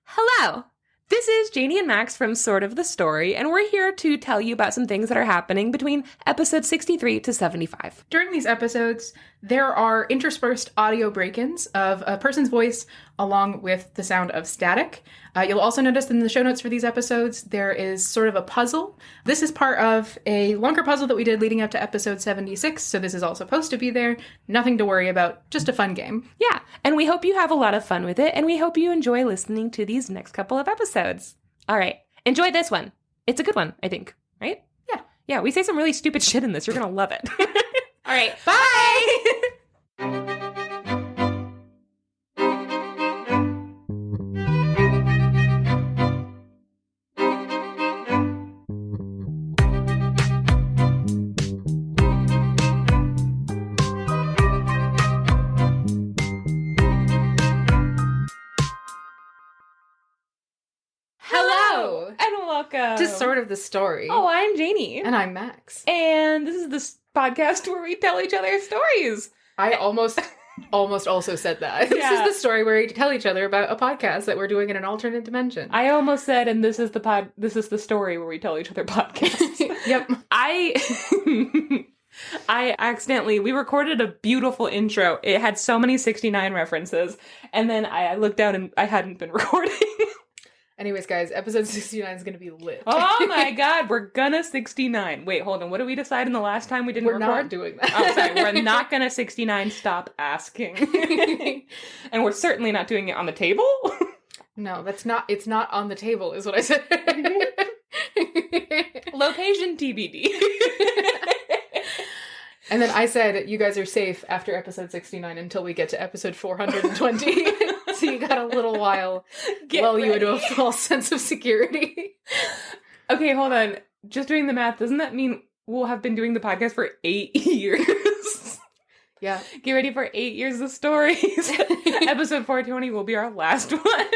Hello! This is Janey and Max from Sort of the Story, and we're here to tell you about some things that are happening between episodes 63 to 75. During these episodes, there are interspersed audio break-ins of a person's voice along with the sound of static. You'll also notice in the show notes for these episodes, there is sort of a puzzle. This is part of a longer puzzle that we did leading up to episode 76, so this is all supposed to be there. Nothing to worry about, just a fun game. Yeah, and we hope you have a lot of fun with it, and we hope you enjoy listening to these next couple of episodes. All right, enjoy this one. It's a good one, I think, right? Yeah. Yeah, we say some really stupid shit in this. You're going to love it. All right, Bye! Hello, and welcome To Sort of the Story. Oh, I'm Janey. And I'm Max. And this is this podcast where we tell each other stories. I almost also said that. This Yeah. is the story where we tell each other about a podcast that we're doing in an alternate dimension. I almost said, and this is the story where we tell each other podcasts. Yep. I accidentally, we recorded a beautiful intro. It had so many 69 references, and then I looked down and I hadn't been recording. Anyways, guys, episode 69 is going to be lit. Oh my god, we're gonna 69. Wait, hold on. What did we decide in the last time we didn't We're record? not doing that. Oh, sorry. We're not gonna 69. Stop asking. And we're certainly not doing it on the table. No, it's not on the table, is what I said. Location TBD. And then I said, you guys are safe after episode 69 until we get to episode 420. So you got a little while lull you into a false sense of security. Okay, hold on. Just doing the math, doesn't that mean we'll have been doing the podcast for 8 years? Yeah. Get ready for 8 years of stories. Episode 420 will be our last one.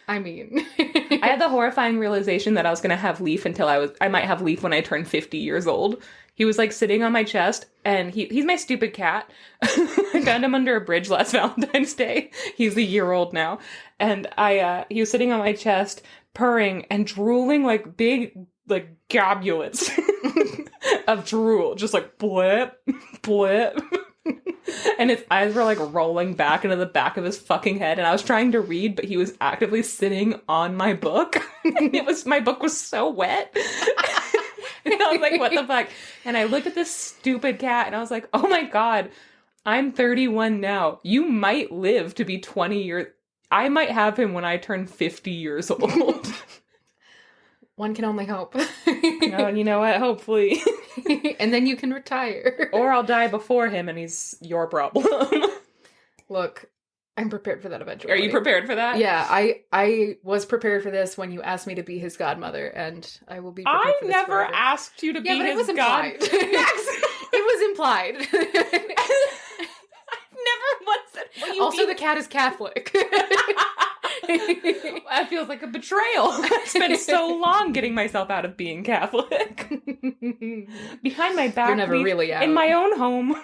I mean. I had the horrifying realization that I was going to have Leaf until I might have Leaf when I turn 50 years old. He was like sitting on my chest, and he's my stupid cat. I found him under a bridge last Valentine's Day. He's a year old now. And he was sitting on my chest, purring and drooling like big, like gobulets of drool. Just like blip, blip. And his eyes were like rolling back into the back of his fucking head, and I was trying to read, but he was actively sitting on my book. My book was so wet. And I was like, what the fuck? And I looked at this stupid cat, and I was like, oh my god, I'm 31 now. You might live to be 20 years. I might have him when I turn 50 years old. One can only hope. Oh, you know what? Hopefully. And then you can retire. Or I'll die before him, and he's your problem. Look, I'm prepared for that eventually. Are you prepared for that? Yeah, I was prepared for this when you asked me to be his godmother, and I will be prepared I for this never forever. asked you to be but his it was implied. Max. It was implied. I've never once said. Also, the cat is Catholic. That feels like a betrayal. I spent so long getting myself out of being Catholic. Behind my back. You're never really out. In my own home.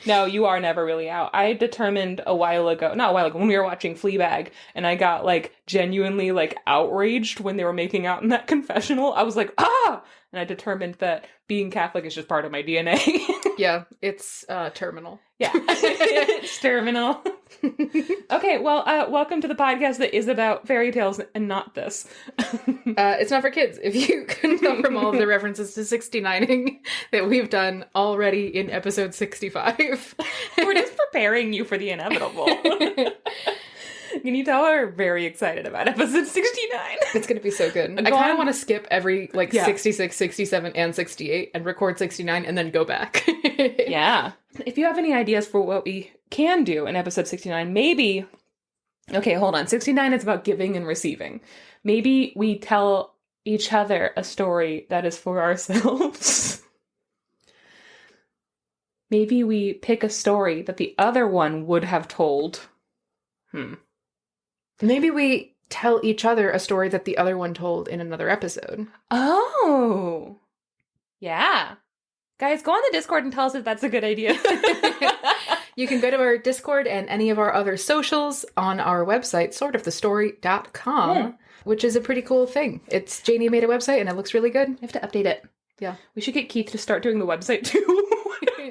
No, you are never really out. I determined not a while ago, when we were watching Fleabag, and I got like genuinely like outraged when they were making out in that confessional. I was like, ah! And I determined that being Catholic is just part of my DNA. Yeah, it's terminal. Yeah. It's terminal. Okay, well, welcome to the podcast that is about fairy tales and not this. It's not for kids. If you couldn't know from all of the references to 69ing that we've done already in episode 65. We're just preparing you for the inevitable. Can you tell we're very excited about episode 69? It's going to be so good. I kind of want to skip every 66, 67, and 68 and record 69 and then go back. Yeah. If you have any ideas for what we can do in episode 69, maybe... Okay, hold on. 69 is about giving and receiving. Maybe we tell each other a story that is for ourselves. Maybe we pick a story that the other one would have told. Maybe we tell each other a story that the other one told in another episode. Oh. Yeah. Guys, go on the Discord and tell us if that's a good idea. You can go to our Discord and any of our other socials on our website, sortofthestory.com, which is a pretty cool thing. It's Janey made a website and it looks really good. I have to update it. Yeah. We should get Keith to start doing the website too.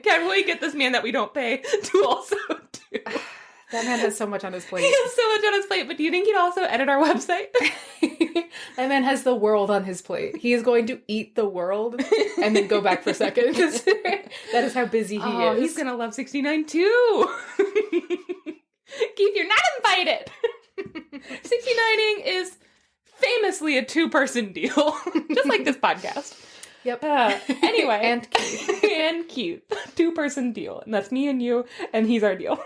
Can we get this man that we don't pay to also do? That man has so much on his plate. He has so much on his plate, but do you think he'd also edit our website? That man has the world on his plate. He is going to eat the world and then go back for seconds. That is how busy he is. He's gonna love 69 too. Keith, you're not invited. 69ing is famously a 2-person deal, just like this podcast. Yep. Anyway. And Keith. And Keith. 2-person deal. And that's me and you, and he's our deal.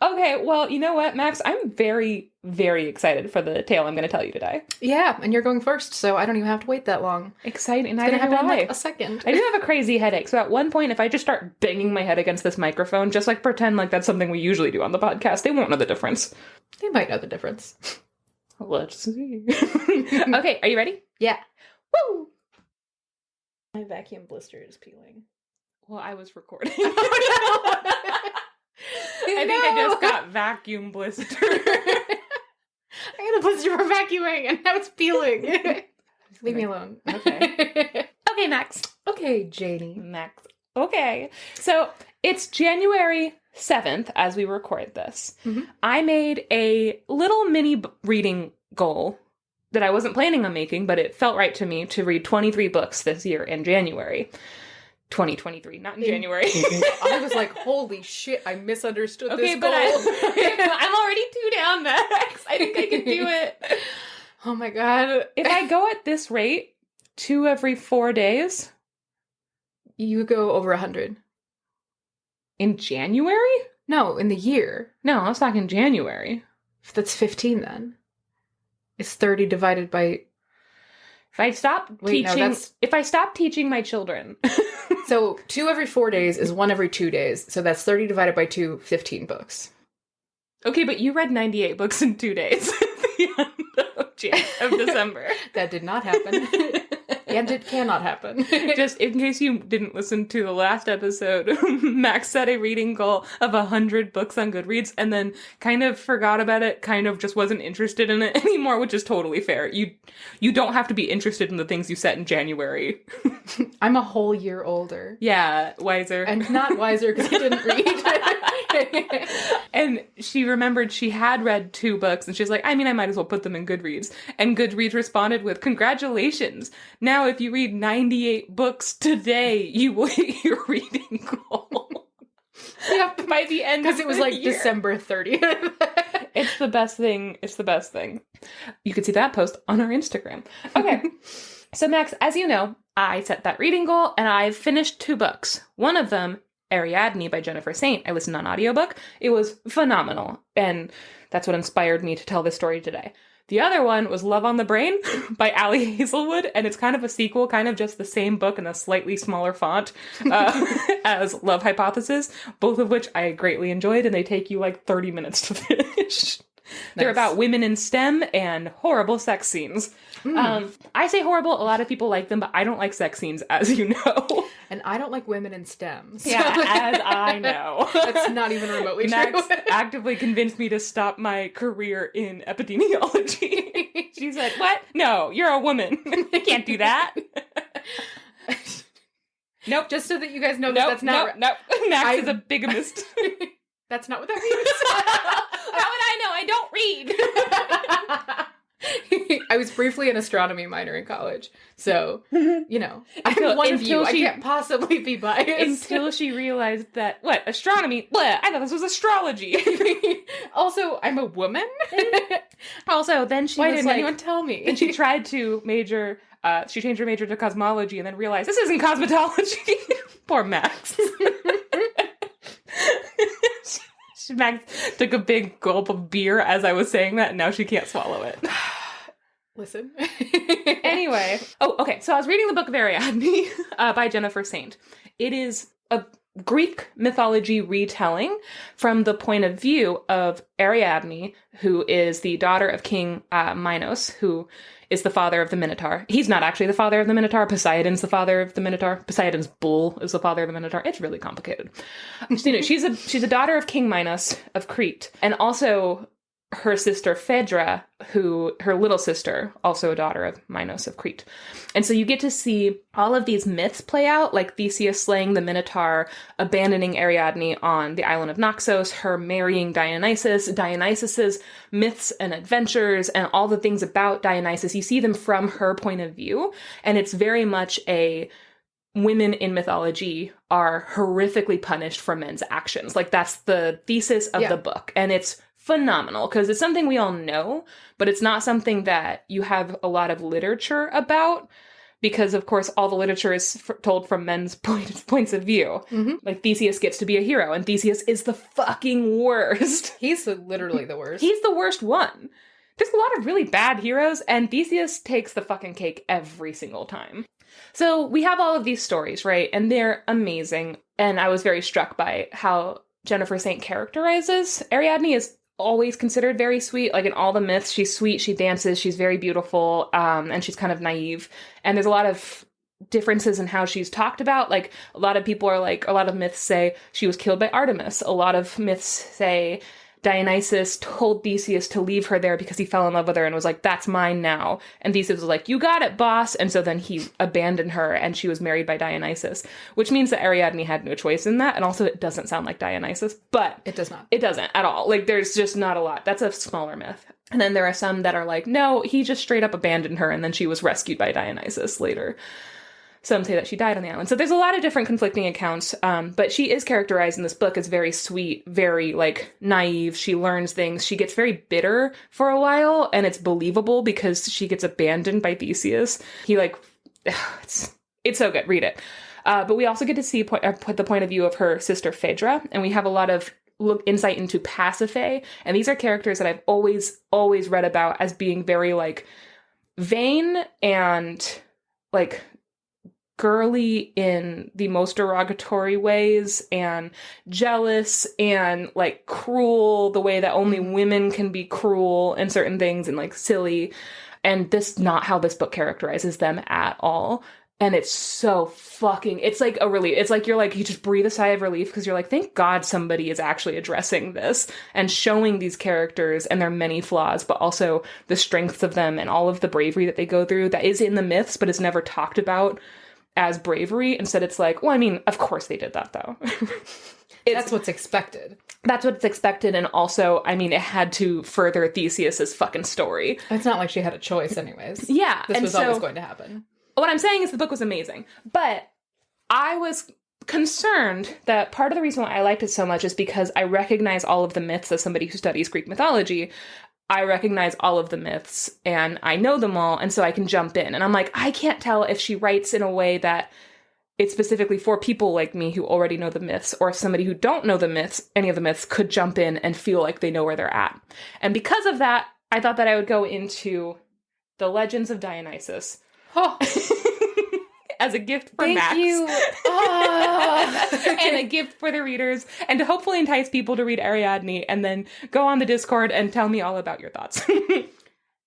Okay, well, you know what, Max? I'm very, very excited for the tale I'm going to tell you today. Yeah, and you're going first, so I don't even have to wait that long. Exciting. It's going to happen in like a second. I do have a crazy headache, so at one point, if I just start banging my head against this microphone, just like pretend like that's something we usually do on the podcast, they won't know the difference. They might know the difference. Let's see. Okay, are you ready? Yeah. Woo! My vacuum blister is peeling. Well, I was recording. I think I just got vacuum blister. I got a blister for vacuuming, and now it's peeling. Leave me alone. Okay. Okay, Max. Okay, Janey. Max. Okay. So, it's January 7th as we record this. Mm-hmm. I made a little mini reading goal that I wasn't planning on making, but it felt right to me to read 23 books this year in January. 2023, not in January. I was like, holy shit, I misunderstood this goal. I'm already 2 down, Max. I think I can do it. Oh my god. If I go at this rate, 2 every 4 days. You go over 100. In January? No, in the year. No, I was talking January. That's 15 then. It's 30 divided by... If I stop teaching my children. So 2 every 4 days is 1 every 2 days. So that's 30 divided by 2, 15 books. Okay, but you read 98 books in 2 days at the end of December. That did not happen. And it cannot happen. Just in case you didn't listen to the last episode, Max set a reading goal of 100 books on Goodreads and then kind of forgot about it, kind of just wasn't interested in it anymore, which is totally fair. You don't have to be interested in the things you set in January. I'm a whole year older. Yeah, wiser. And not wiser because I didn't read. And she remembered she had read 2 books, and she's like, I might as well put them in Goodreads. And Goodreads responded with, congratulations. Now, if you read 98 books today, you will hit your reading goal. Yep. By the end of the year. Because it was like year. December 30th. It's the best thing. It's the best thing. You could see that post on our Instagram. Okay. So, Max, as you know, I set that reading goal, and I've finished 2 books. One of them, Ariadne by Jennifer Saint. I listened on audiobook. It was phenomenal. And that's what inspired me to tell this story today. The other one was Love on the Brain by Allie Hazelwood, and it's kind of a sequel, kind of just the same book in a slightly smaller font as Love Hypothesis, both of which I greatly enjoyed, and they take you like 30 minutes to finish. They're about women in STEM and horrible sex scenes. I say horrible, a lot of people like them, but I don't like sex scenes, as you know. And I don't like women in STEM. So. Yeah, as I know. That's not even remotely Max true. actively convinced me to stop my career in epidemiology. She said, what? No, you're a woman. You can't do that. Nope. Just so that you guys know that's not... Nope. Max is a bigamist. That's not what that means. How would I know? I don't read. I was briefly an astronomy minor in college, so, you know, I'm one of you. I can't possibly be biased. Until she realized that, what, astronomy? Bleh, I thought this was astrology. Also, I'm a woman. Also, then she Why was didn't like, anyone tell me? And she tried to major, she changed her major to cosmology and then realized, this isn't cosmetology. Poor Max. Max took a big gulp of beer as I was saying that, and now she can't swallow it. Listen. Anyway. Oh, okay. So I was reading the book of Ariadne by Jennifer Saint. It is a Greek mythology retelling from the point of view of Ariadne, who is the daughter of King Minos, who is the father of the Minotaur. He's not actually the father of the Minotaur. Poseidon's the father of the Minotaur. Poseidon's bull is the father of the Minotaur. It's really complicated. So, she's a daughter of King Minos of Crete, and also her sister Phaedra, who her little sister, also a daughter of Minos of Crete. And so you get to see all of these myths play out, like Theseus slaying the Minotaur, abandoning Ariadne on the island of Naxos, her marrying Dionysus, Dionysus's myths and adventures, and all the things about Dionysus. You see them from her point of view, and it's very much a women in mythology are horrifically punished for men's actions. Like, that's the thesis of the book, and it's phenomenal because it's something we all know, but it's not something that you have a lot of literature about because, of course, all the literature is told from men's points of view. Mm-hmm. Like, Theseus gets to be a hero, and Theseus is the fucking worst. He's literally the worst. He's the worst one. There's a lot of really bad heroes, and Theseus takes the fucking cake every single time. So we have all of these stories, right? And they're amazing, and I was very struck by how Jennifer Saint characterizes Ariadne as always considered very sweet. Like, in all the myths, she's sweet, she dances, she's very beautiful, and she's kind of naive. And there's a lot of differences in how she's talked about. Like, a lot of people are like, a lot of myths say she was killed by Artemis. A lot of myths say Dionysus told Theseus to leave her there because he fell in love with her and was like, that's mine now. And Theseus was like, you got it, boss. And so then he abandoned her and she was married by Dionysus, which means that Ariadne had no choice in that. And also it doesn't sound like Dionysus, but it does not. It doesn't at all. Like, there's just not a lot. That's a smaller myth. And then there are some that are like, no, he just straight up abandoned her and then she was rescued by Dionysus later. Some say that she died on the island. So there's a lot of different conflicting accounts, but she is characterized in this book as very sweet, very, like, naive. She learns things. She gets very bitter for a while, and it's believable because she gets abandoned by Theseus. He, like, it's so good. Read it. But we also get to see the point of view of her sister Phaedra, and we have a lot of insight into Pasiphae, and these are characters that I've always read about as being very, like, vain and, like, girly in the most derogatory ways, and jealous and, like, cruel the way that only women can be cruel and certain things, and, like, silly. And this not how this book characterizes them at all. And it's so fucking, it's like a relief. It's like, you just breathe a sigh of relief because you're like, thank God somebody is actually addressing this and showing these characters and their many flaws, but also the strengths of them and all of the bravery that they go through that is in the myths, but is never talked about as bravery. Instead, it's like, well, I mean, of course they did that, though. That's what's expected. That's what's expected, and also, I mean, it had to further Theseus's fucking story. It's not like she had a choice anyways. Yeah. This was always going to happen. What I'm saying is the book was amazing, but I was concerned that part of the reason why I liked it so much is because I recognize all of the myths as somebody who studies Greek mythology. I recognize all of the myths and I know them all, and so I can jump in. And I'm like, I can't tell if she writes in a way that it's specifically for people like me who already know the myths, or if somebody who don't know the myths, any of the myths, could jump in and feel like they know where they're at. And because of that, I thought that I would go into the Legends of Dionysus. Oh. As a gift for Max. Thank you. Oh. And a gift for the readers, and to hopefully entice people to read Ariadne and then go on the Discord and tell me all about your thoughts.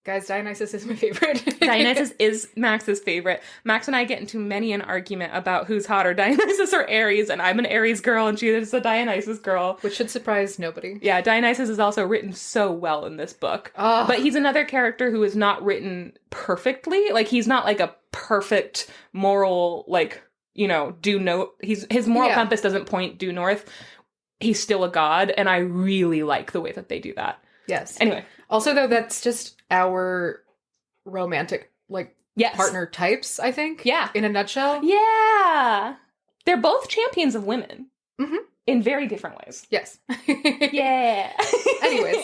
Guys, Dionysus is my favorite. Dionysus is Max's favorite. Max and I get into many an argument about who's hotter, Dionysus or Ares, and I'm an Ares girl and she is a Dionysus girl. Which should surprise nobody. Yeah, Dionysus is also written so well in this book. Oh. But he's another character who is not written perfectly. Like, he's not like a perfect moral, like, you know, his moral compass doesn't point due north. He's still a god, and I really like the way that they do that. Yes. Anyway. Also, though, that's just our romantic, like, partner types, I think. Yeah. In a nutshell. Yeah. They're both champions of women. Mm-hmm. In very different ways. Yes. Yeah. Anyways.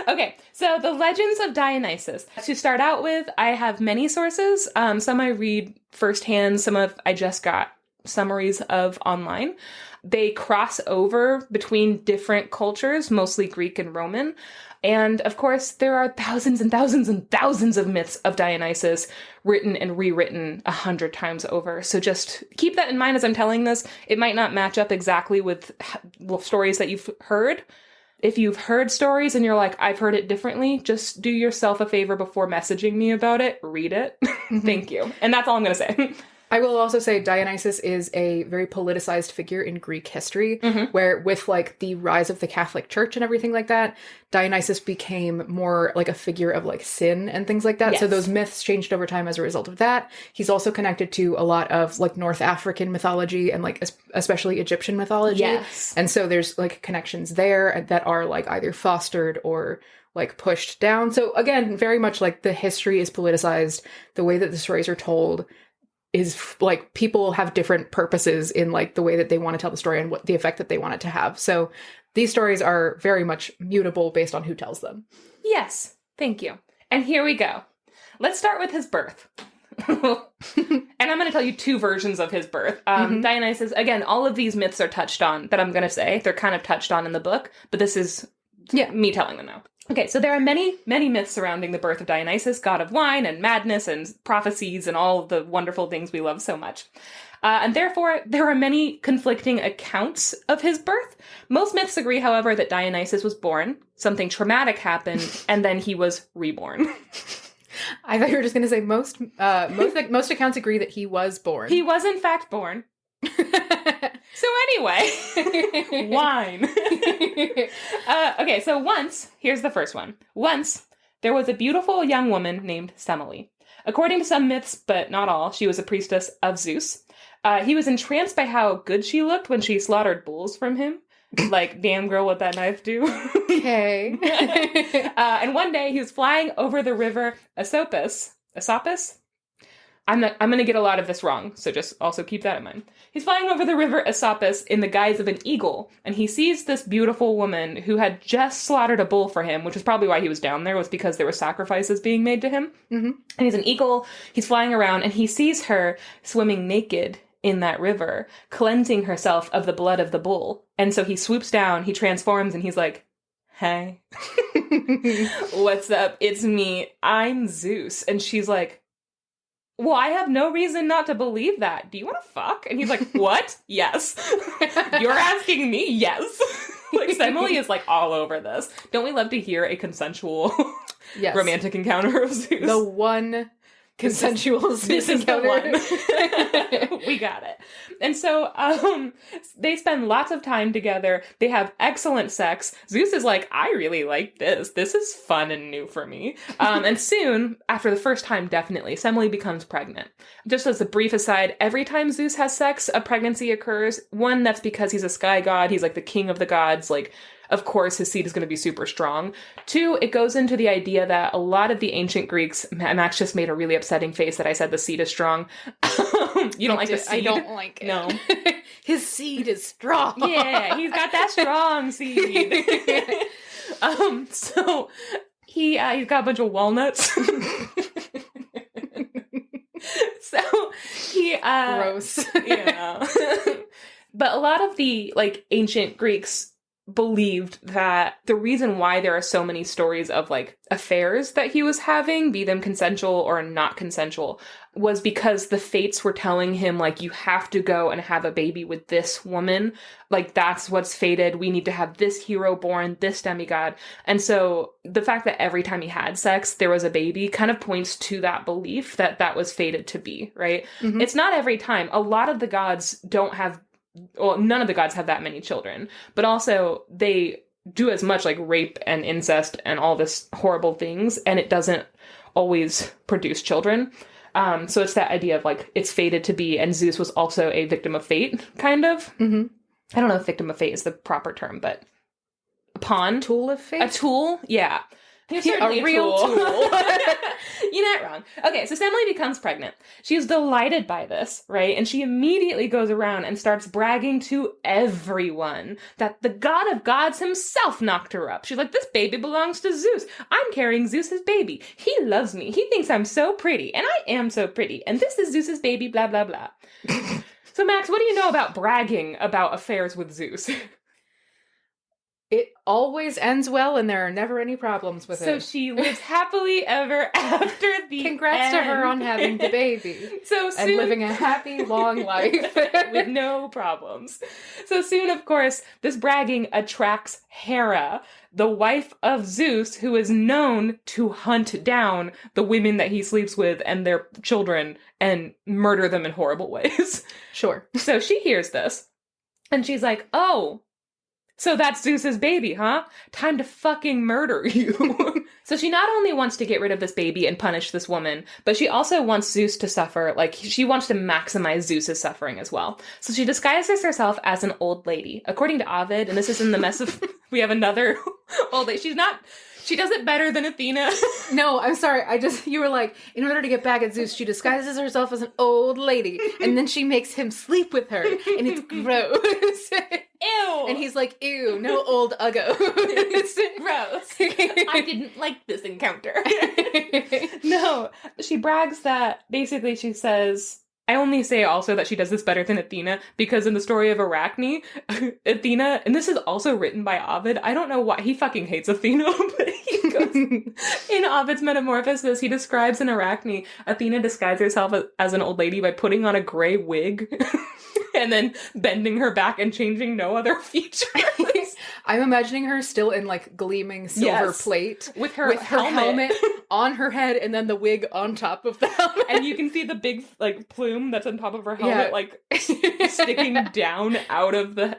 Okay, so the Legends of Dionysus. To start out with, I have many sources. Some I read firsthand, some of I just got summaries of online. They cross over between different cultures, mostly Greek and Roman. And of course, there are thousands and thousands and thousands of myths of Dionysus written and rewritten 100 times over. So just keep that in mind as I'm telling this. It might not match up exactly with stories that you've heard. If you've heard stories and you're like, I've heard it differently, just do yourself a favor before messaging me about it. Read it. Thank you. And that's all I'm going to say. I will also say Dionysus is a very politicized figure in Greek history, where with like the rise of the Catholic Church and everything like that, Dionysus became more like a figure of like sin and things like that. Yes. So those myths changed over time as a result of that. He's also connected to a lot of like North African mythology and like especially Egyptian mythology. Yes. And so there's like connections there that are like either fostered or like pushed down. So again, very much like the history is politicized. The way that the stories are told is like people have different purposes in like the way that they want to tell the story and what the effect that they want it to have. So these stories are very much mutable based on who tells them. Yes. Thank you. And here we go. Let's start with his birth. And I'm going to tell you two versions of his birth. Dionysus, again, all of these myths are touched on that I'm going to say. They're kind of touched on in the book, but this is me telling them now. Okay, so there are many, many myths surrounding the birth of Dionysus, god of wine and madness and prophecies and all of the wonderful things we love so much. And therefore, there are many conflicting accounts of his birth. Most myths agree, however, that Dionysus was born, something traumatic happened, and then he was reborn. I thought you were just going to say most accounts agree that he was born. He was, in fact, born. So anyway, wine. Okay, so here's the first one. Once, there was a beautiful young woman named Semele. According to some myths, but not all, she was a priestess of Zeus. He was entranced by how good she looked when she slaughtered bulls from him. Like, damn girl, what that knife do? Okay. And one day, he was flying over the river Asopus. I'm going to get a lot of this wrong, so just also keep that in mind. He's flying over the river Asopus in the guise of an eagle, and he sees this beautiful woman who had just slaughtered a bull for him, which is probably why he was down there, was because there were sacrifices being made to him. And he's an eagle, he's flying around, and he sees her swimming naked in that river, cleansing herself of the blood of the bull. And so he swoops down, he transforms, and he's like, hey, what's up? It's me. I'm Zeus. And she's like, well, I have no reason not to believe that. Do you want to fuck? And he's like, what? Yes. You're asking me? Yes. Like, Semele is like all over this. Don't we love to hear a consensual romantic encounter of Zeus? The one consensual Zeus encounter. This is the one. We got it. And so they spend lots of time together. They have excellent sex. Zeus is like, I really like this. This is fun and new for me. And soon, after the first time, definitely, Semele becomes pregnant. Just as a brief aside, every time Zeus has sex, a pregnancy occurs. One, that's because he's a sky god. He's like the king of the gods. Like, of course, his seed is going to be super strong. Two, it goes into the idea that a lot of the ancient Greeks, Max just made a really upsetting face that I said the seed is strong. You don't like the seed? I don't like it. No. His seed is strong. Yeah, he's got that strong seed. So he's got a bunch of walnuts. So he gross. Yeah. But a lot of the like ancient Greeks believed that the reason why there are so many stories of like affairs that he was having, be them consensual or not consensual, was because the fates were telling him like, you have to go and have a baby with this woman. Like, that's what's fated. We need to have this hero born, this demigod. And so the fact that every time he had sex, there was a baby kind of points to that belief that that was fated to be, right? It's not every time. A lot of the gods don't have, well, none of the gods have that many children, but also they do as much like rape and incest and all this horrible things, and it doesn't always produce children. So it's that idea of like, it's fated to be, and Zeus was also a victim of fate, kind of. I don't know if victim of fate is the proper term, but a pawn? Tool of fate? A tool? Yeah. He's certainly a real tool. You're not wrong. Okay, so Semele becomes pregnant. She's delighted by this, right? And she immediately goes around and starts bragging to everyone that the god of gods himself knocked her up. She's like, this baby belongs to Zeus. I'm carrying Zeus's baby. He loves me. He thinks I'm so pretty, and I am so pretty. And this is Zeus's baby, blah, blah, blah. So, Max, what do you know about bragging about affairs with Zeus? It always ends well, and there are never any problems with So it. she lives happily ever after the Congrats to her on having the baby. So soon, and living a happy, long life. with no problems. So soon, of course, this bragging attracts Hera, the wife of Zeus, who is known to hunt down the women that he sleeps with and their children and murder them in horrible ways. Sure. So she hears this, and she's like, oh, so that's Zeus's baby, huh? Time to fucking murder you. So she not only wants to get rid of this baby and punish this woman, but she also wants Zeus to suffer. Like, she wants to maximize Zeus's suffering as well. So she disguises herself as an old lady. According to Ovid, and this is in the mess of... we have another old lady. She does it better than Athena. No, I'm sorry. you were like, in order to get back at Zeus, she disguises herself as an old lady, and then she makes him sleep with her, and it's gross. Ew! And he's like, ew, no old uggo. It's gross. I didn't like this encounter. No, she brags that, basically she says... I only say also that she does this better than Athena because in the story of Arachne, Athena, and this is also written by Ovid, I don't know why, he fucking hates Athena, but he goes, in Ovid's Metamorphosis, he describes in Arachne, Athena disguises herself as an old lady by putting on a gray wig and then bending her back and changing no other features. I'm imagining her still in like gleaming silver plate with her helmet on her head and then the wig on top of the helmet. And you can see the big like plume that's on top of her helmet like sticking down out of the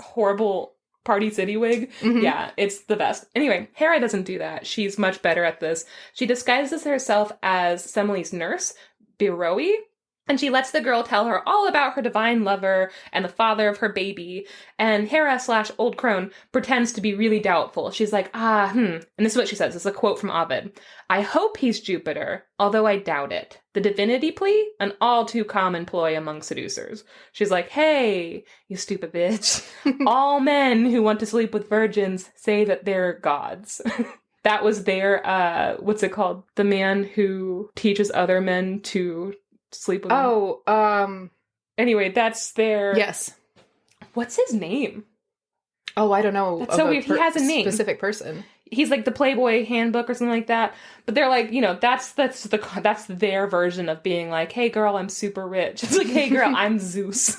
horrible Party City wig. Mm-hmm. Yeah, it's the best. Anyway, Hera doesn't do that. She's much better at this. She disguises herself as Semele's nurse, Beroe. And she lets the girl tell her all about her divine lover and the father of her baby. And Hera/Old Crone pretends to be really doubtful. She's like, And this is what she says. This is a quote from Ovid. I hope he's Jupiter, although I doubt it. The divinity plea? An all too common ploy among seducers. She's like, hey, you stupid bitch. All men who want to sleep with virgins say that they're gods. That was their, what's it called? The man who teaches other men to... sleep with him. Anyway, that's their... Yes. What's his name? Oh, I don't know. That's so weird. He has a name. Specific person. He's like the Playboy handbook or something like that. But they're like, that's their version of being like, hey girl, I'm super rich. It's like, hey girl, I'm Zeus.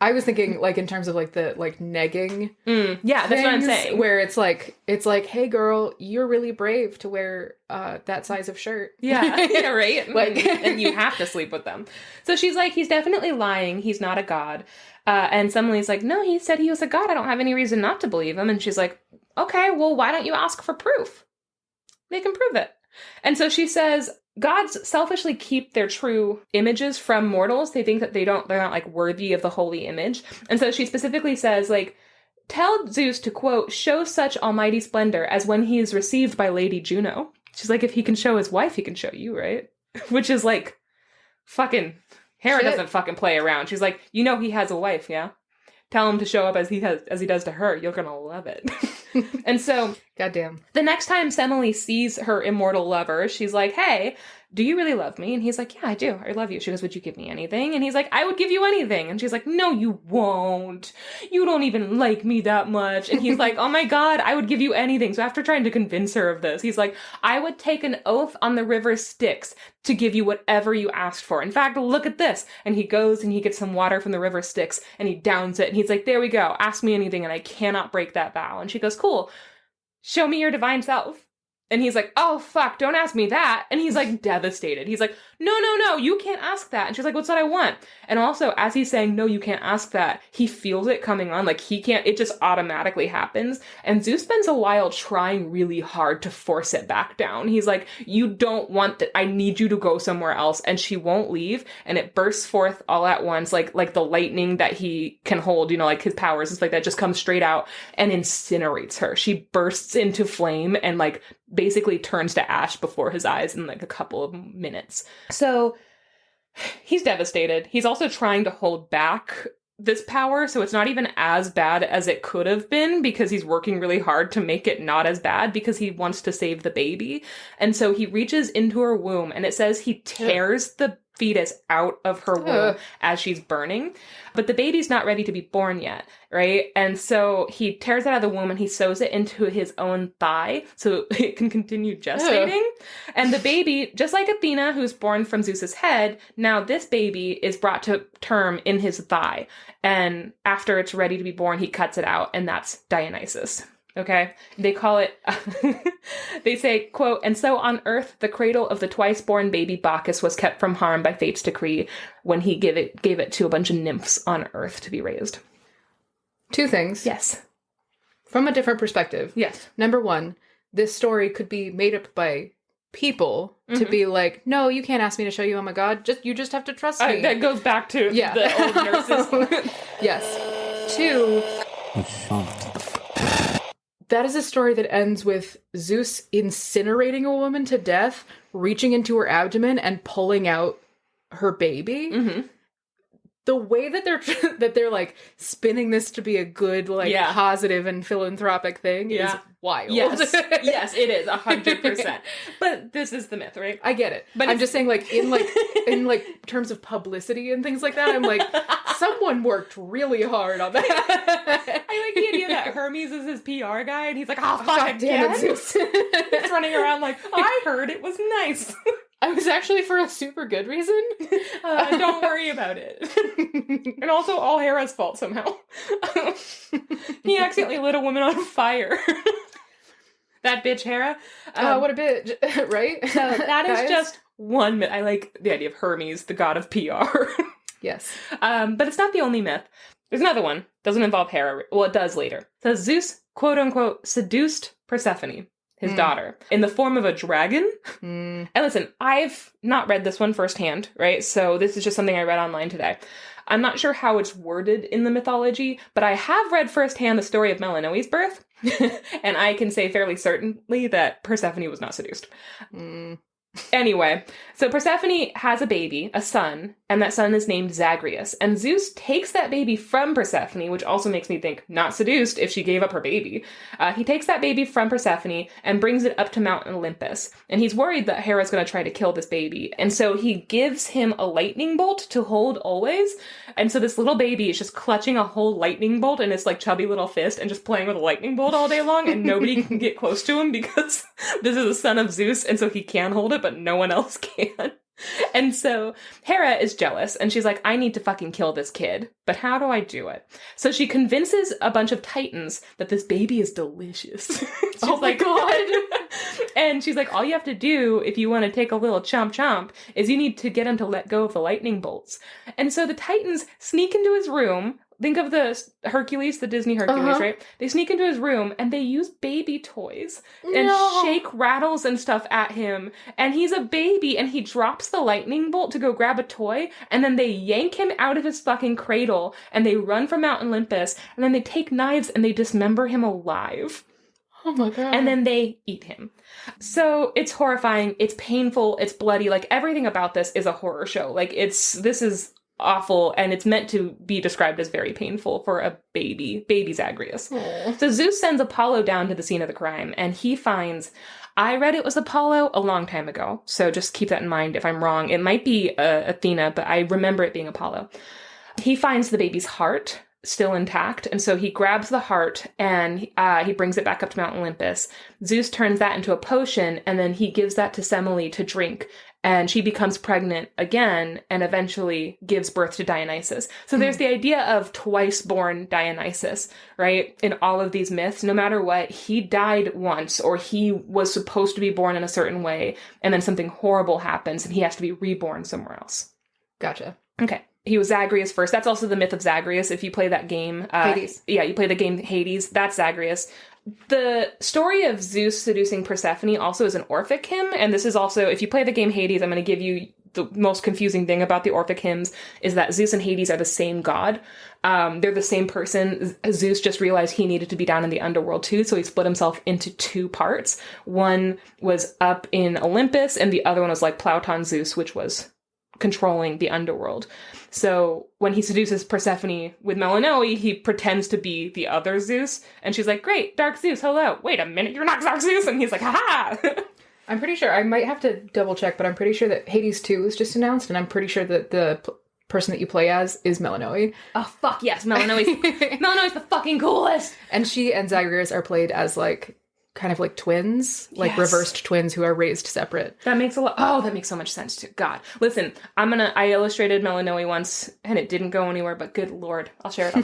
I was thinking, like, in terms of, like, the, like, negging. Yeah, that's what I'm saying. Where it's like, hey, girl, you're really brave to wear that size of shirt. Yeah, yeah, right? Like, and you have to sleep with them. So she's like, he's definitely lying. He's not a god. And Semele's like, no, he said he was a god. I don't have any reason not to believe him. And she's like, okay, well, why don't you ask for proof? They can prove it. And so she says... gods selfishly keep their true images from mortals. They think that they're not like worthy of the holy image. And so she specifically says like, tell Zeus to quote, show such almighty splendor as when he is received by Lady Juno. She's like, if he can show his wife, he can show you, right? Which is like, fucking, Hera doesn't fucking play around. She's like, he has a wife, yeah? Tell him to show up as he does to her. You're gonna love it. And so, goddamn. The next time Semele sees her immortal lover, she's like, hey, do you really love me? And he's like, yeah, I do. I love you. She goes, would you give me anything? And he's like, I would give you anything. And she's like, no, you won't. You don't even like me that much. And he's like, oh my God, I would give you anything. So after trying to convince her of this, he's like, I would take an oath on the river Styx to give you whatever you asked for. In fact, look at this. And he goes and he gets some water from the river Styx and he downs it. And he's like, there we go. Ask me anything and I cannot break that vow. And she goes, cool. Show me your divine self. And he's like, oh, fuck, don't ask me that. And he's like devastated. He's like, no, you can't ask that. And she's like, what's what I want? And also, as he's saying, no, you can't ask that, he feels it coming on. Like, he can't, it just automatically happens. And Zeus spends a while trying really hard to force it back down. He's like, you don't want that. I need you to go somewhere else. And she won't leave. And it bursts forth all at once, like the lightning that he can hold, like his powers, it's like that just comes straight out and incinerates her. She bursts into flame and like basically turns to ash before his eyes in like a couple of minutes. So he's devastated. He's also trying to hold back this power, so it's not even as bad as it could have been because he's working really hard to make it not as bad because he wants to save the baby. And so he reaches into her womb and it says he tears the fetus out of her womb as she's burning. But the baby's not ready to be born yet, right? And so he tears it out of the womb and he sews it into his own thigh so it can continue gestating. And the baby, just like Athena, who's born from Zeus's head, now this baby is brought to term in his thigh. And after it's ready to be born, he cuts it out, and that's Dionysus. Okay, they call it, they say, quote, "And so on earth, the cradle of the twice-born baby Bacchus was kept from harm by fate's decree when he gave it to a bunch of nymphs on earth to be raised." 2 things. Yes. From a different perspective. Yes. Number 1, this story could be made up by people to be like, no, you can't ask me to show you I'm a god. You just have to trust me. That goes back to the old nurses. Yes. 2, that is a story that ends with Zeus incinerating a woman to death, reaching into her abdomen and pulling out her baby. Mm-hmm. The way that they're like spinning this to be a good, like positive and philanthropic thing is wild. Yes, yes, it is 100%. But this is the myth, right? I get it, but I'm just saying, like in terms of publicity and things like that, I'm like, someone worked really hard on that. I like the idea that Hermes is his PR guy, and he's like, "Oh fuck, again." He's running around like, "I heard it was nice." I was actually for a super good reason. Don't worry about it. And also all Hera's fault somehow. He accidentally lit a woman on fire. That bitch Hera. What a bitch, right? So that is just one myth. I like the idea of Hermes, the god of PR. Yes. But it's not the only myth. There's another one. Doesn't involve Hera. Well, it does later. So Zeus, quote unquote, seduced Persephone, his daughter, in the form of a dragon. And listen, I've not read this one firsthand, right? So this is just something I read online today. I'm not sure how it's worded in the mythology, but I have read firsthand the story of Melanoe's birth. And I can say fairly certainly that Persephone was not seduced. Anyway, so Persephone has a baby, a son, and that son is named Zagreus. And Zeus takes that baby from Persephone, which also makes me think not seduced if she gave up her baby. He takes that baby from Persephone and brings it up to Mount Olympus. And he's worried that Hera's going to try to kill this baby. And so he gives him a lightning bolt to hold always. And so this little baby is just clutching a whole lightning bolt in its like chubby little fist and just playing with a lightning bolt all day long. And nobody can get close to him because this is the son of Zeus. And so he can hold it, but no one else can. And so Hera is jealous and she's like, I need to fucking kill this kid, but how do I do it? So she convinces a bunch of Titans that this baby is delicious. Oh my god. And she's like, all you have to do if you want to take a little chomp chomp is you need to get him to let go of the lightning bolts. And so the Titans sneak into his room. Think of the Hercules, the Disney Hercules, right? They sneak into his room and they use baby toys and shake rattles and stuff at him. And he's a baby and he drops the lightning bolt to go grab a toy. And then they yank him out of his fucking cradle and they run from Mount Olympus. And then they take knives and they dismember him alive. Oh my god. And then they eat him. So it's horrifying. It's painful. It's bloody. Like everything about this is a horror show. Like this is awful, and it's meant to be described as very painful for a baby Zagreus. Aww. So Zeus sends Apollo down to the scene of the crime, and he finds, I read it was Apollo a long time ago, so just keep that in mind if I'm wrong. It might be Athena, but I remember it being Apollo. He finds the baby's heart still intact, and so he grabs the heart and he brings it back up to Mount Olympus. Zeus turns that into a potion, and then he gives that to Semele to drink, and she becomes pregnant again and eventually gives birth to Dionysus. So there's the idea of twice-born Dionysus, right? In all of these myths, no matter what, he died once, or he was supposed to be born in a certain way, and then something horrible happens and he has to be reborn somewhere else. Gotcha. Okay. He was Zagreus first. That's also the myth of Zagreus. If you play that game, Hades. Yeah, you play the game Hades. That's Zagreus. The story of Zeus seducing Persephone also is an Orphic hymn. And this is also, if you play the game Hades, I'm going to give you the most confusing thing about the Orphic hymns is that Zeus and Hades are the same god. They're the same person. Zeus just realized he needed to be down in the underworld too, so he split himself into 2 parts. One was up in Olympus, and the other one was like Plauton Zeus, which was controlling the underworld. So when he seduces Persephone with Melanoe, he pretends to be the other Zeus. And she's like, great, Dark Zeus, hello. Wait a minute, you're not Dark Zeus? And he's like, ha-ha! I'm pretty sure, I might have to double check, but I'm pretty sure that Hades 2 was just announced, and I'm pretty sure that the person that you play as is Melinoe. Oh, fuck yes, Melinoe's the fucking coolest! And she and Zagreus are played as, like, kind of like twins, like reversed twins who are raised separate. That makes that makes so much sense too. God. Listen, I illustrated Melinoe once and it didn't go anywhere, but good lord. I'll share it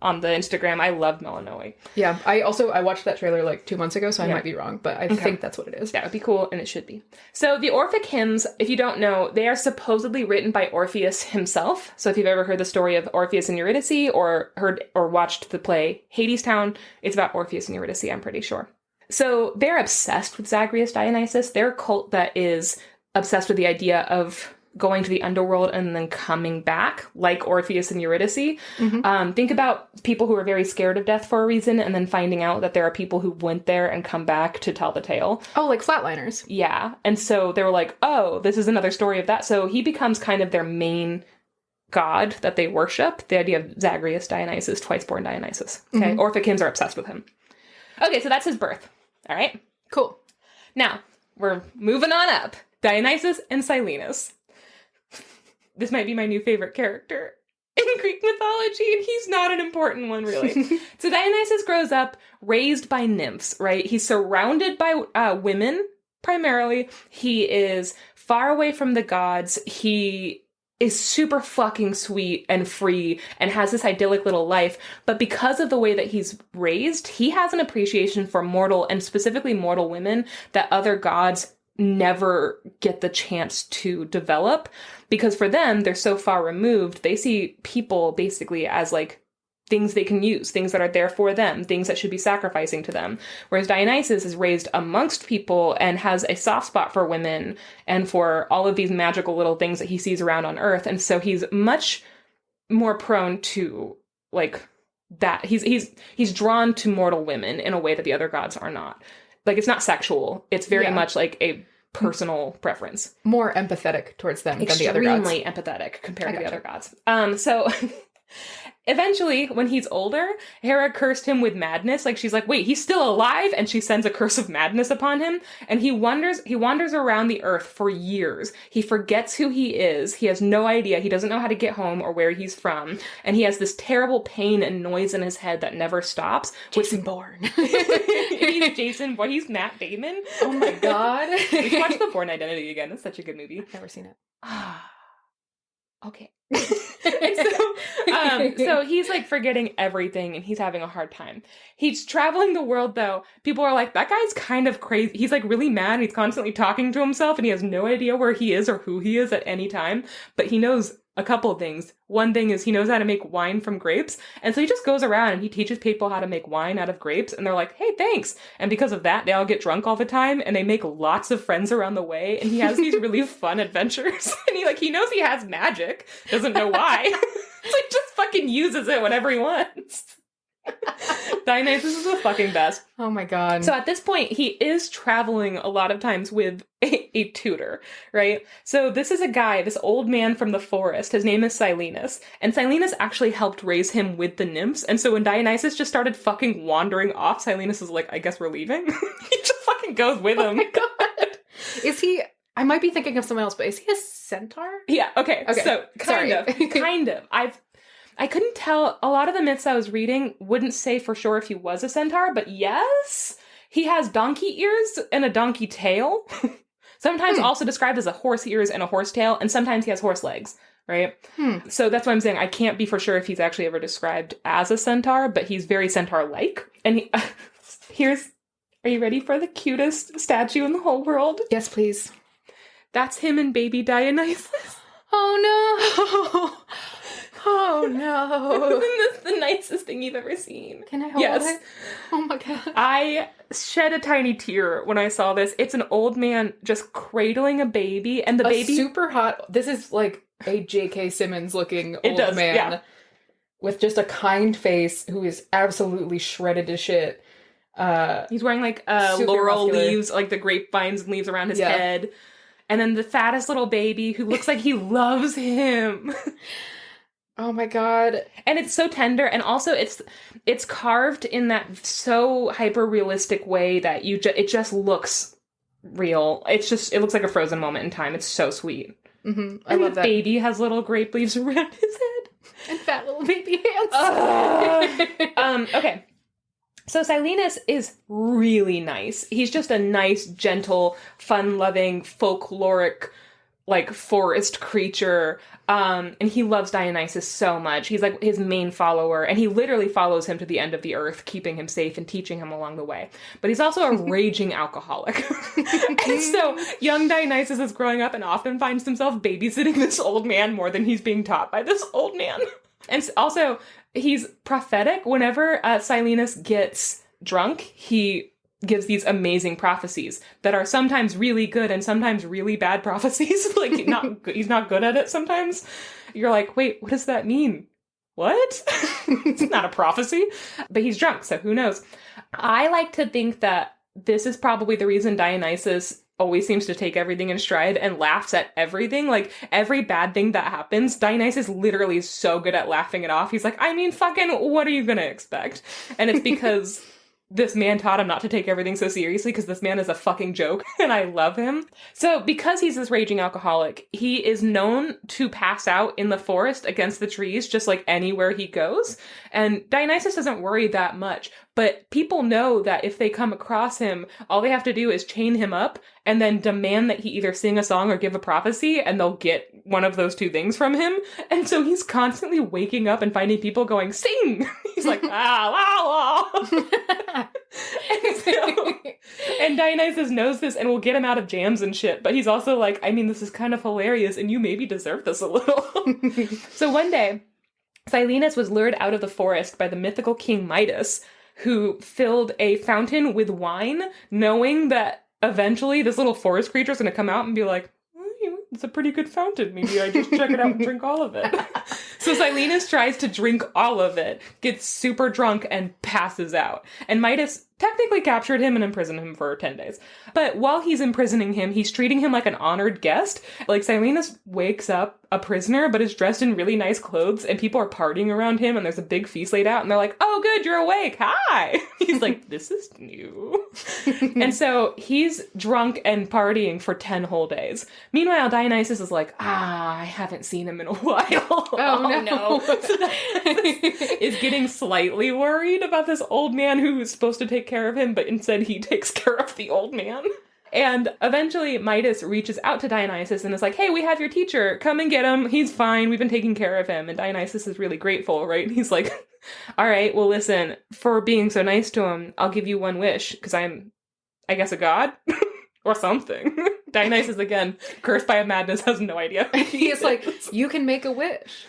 on the Instagram. I love Melinoe. Yeah. I watched that trailer like 2 months ago, so I might be wrong, but I think that's what it is. That would be cool, and it should be. So the Orphic hymns, if you don't know, they are supposedly written by Orpheus himself. So if you've ever heard the story of Orpheus and Eurydice or heard or watched the play Hadestown, it's about Orpheus and Eurydice, I'm pretty sure. So they're obsessed with Zagreus Dionysus. They're a cult that is obsessed with the idea of going to the underworld and then coming back, like Orpheus and Eurydice. Mm-hmm. Think about people who are very scared of death for a reason and then finding out that there are people who went there and come back to tell the tale. Oh, like Flatliners. Yeah. And so they were like, oh, this is another story of that. So he becomes kind of their main god that they worship. The idea of Zagreus Dionysus, twice-born Dionysus. Okay. Mm-hmm. Orphic hymns are obsessed with him. Okay, so that's his birth. All right? Cool. Now, we're moving on up. Dionysus and Silenus. This might be my new favorite character in Greek mythology, and he's not an important one, really. So Dionysus grows up raised by nymphs, right? He's surrounded by women, primarily. He is far away from the gods. He is super fucking sweet and free and has this idyllic little life. But because of the way that he's raised, he has an appreciation for mortal and specifically mortal women that other gods never get the chance to develop. Because for them, they're so far removed, they see people basically as like things they can use, things that are there for them, things that should be sacrificing to them. Whereas Dionysus is raised amongst people and has a soft spot for women and for all of these magical little things that he sees around on Earth. And so he's much more prone to like that. He's drawn to mortal women in a way that the other gods are not. Like, it's not sexual. It's very much like a personal preference. More empathetic towards them than the other gods. Extremely empathetic compared to the other gods. So eventually, when he's older, Hera cursed him with madness. Like, she's like, wait, he's still alive? And she sends a curse of madness upon him. And he wanders around the earth for years. He forgets who he is. He has no idea. He doesn't know how to get home or where he's from. And he has this terrible pain and noise in his head that never stops. Jason Bourne. He's Jason Bourne. He's Matt Damon. Oh my god. We should watch The Bourne Identity again. It's such a good movie. Never seen it. Okay. So he's like forgetting everything and he's having a hard time. He's traveling the world though. People are like, that guy's kind of crazy. He's like really mad and he's constantly talking to himself and he has no idea where he is or who he is at any time. But he knows a couple of things. One thing is he knows how to make wine from grapes. And so he just goes around and he teaches people how to make wine out of grapes. And they're like, hey, thanks. And because of that, they all get drunk all the time and they make lots of friends around the way. And he has these really fun adventures. And he knows he has magic. Doesn't know why. It's like, just fucking uses it whenever he wants. Dionysus is the fucking best. Oh my god. So at this point, he is traveling a lot of times with a tutor, right? So this is a guy, this old man from the forest. His name is Silenus. And Silenus actually helped raise him with the nymphs. And so when Dionysus just started fucking wandering off, Silenus is like, I guess we're leaving. He just fucking goes with him. Oh my god. Is he... I might be thinking of someone else, but is he a centaur? Yeah, okay. So, kind of. I couldn't tell. A lot of the myths I was reading wouldn't say for sure if he was a centaur, but yes, he has donkey ears and a donkey tail. Sometimes also described as a horse ears and a horse tail, and sometimes he has horse legs, right? So that's what I'm saying. I can't be for sure if he's actually ever described as a centaur, but he's very centaur-like. And are you ready for the cutest statue in the whole world? Yes, please. That's him and baby Dionysus. Oh no! Oh no! This is the nicest thing you've ever seen. Can I hold it? Oh my god. I shed a tiny tear when I saw this. It's an old man just cradling a baby, and the baby... super hot... This is like a J.K. Simmons looking old man with just a kind face who is absolutely shredded to shit. He's wearing like laurel leaves, like the grapevines and leaves around his head. And then the fattest little baby who looks like he loves him. Oh my god. And it's so tender, and also it's carved in that so hyper realistic way that it just looks real. It's just, it looks like a frozen moment in time. It's so sweet. Mm-hmm. I And love the that. baby has little grape leaves around his head. And fat little baby hands. Okay. So Silenus is really nice. He's just a nice, gentle, fun-loving, folkloric, like, forest creature. And he loves Dionysus so much. He's like his main follower, and he literally follows him to the end of the earth, keeping him safe and teaching him along the way. But he's also a raging alcoholic. And so young Dionysus is growing up and often finds himself babysitting this old man more than he's being taught by this old man. And also, he's prophetic. Whenever Silenus gets drunk, he gives these amazing prophecies that are sometimes really good and sometimes really bad prophecies. Like, he's not good at it sometimes. You're like, wait, what does that mean? What? It's not a prophecy. But he's drunk, so who knows? I like to think that this is probably the reason Dionysus always seems to take everything in stride and laughs at everything. Like, every bad thing that happens, Dionysus literally is so good at laughing it off. He's like, I mean, fucking, what are you gonna expect? And it's because this man taught him not to take everything so seriously, because this man is a fucking joke, and I love him. So because he's this raging alcoholic, he is known to pass out in the forest against the trees, just like anywhere he goes. And Dionysus doesn't worry that much, but people know that if they come across him, all they have to do is chain him up and then demand that he either sing a song or give a prophecy, and they'll get one of those two things from him. And so he's constantly waking up and finding people going, sing! He's like, ah, la, la. And Dionysus knows this and will get him out of jams and shit, but he's also like, I mean, this is kind of hilarious, and you maybe deserve this a little. So one day, Silenus was lured out of the forest by the mythical king Midas, who filled a fountain with wine, knowing that eventually this little forest creature is going to come out and be like, it's a pretty good fountain. Maybe I just check it out and drink all of it. So Silenus tries to drink all of it, gets super drunk, and passes out. And Midas technically captured him and imprisoned him for 10 days. But while he's imprisoning him, he's treating him like an honored guest. Like, Silenus wakes up a prisoner, but is dressed in really nice clothes, and people are partying around him, and there's a big feast laid out, and they're like, oh, good, you're awake. Hi. He's like, this is new. And so he's drunk and partying for 10 whole days. Meanwhile, Dionysus is like, I haven't seen him in a while. Oh, no. So Dionysus is getting slightly worried about this old man who's supposed to take care of him, but instead he takes care of the old man. And eventually Midas reaches out to Dionysus and is like, hey, we have your teacher. Come and get him. He's fine. We've been taking care of him. And Dionysus is really grateful, right? He's like, all right, well, listen, for being so nice to him, I'll give you one wish, because I'm, I guess, a god? Or something. Dionysus, again, cursed by a madness, has no idea. He's like, you can make a wish.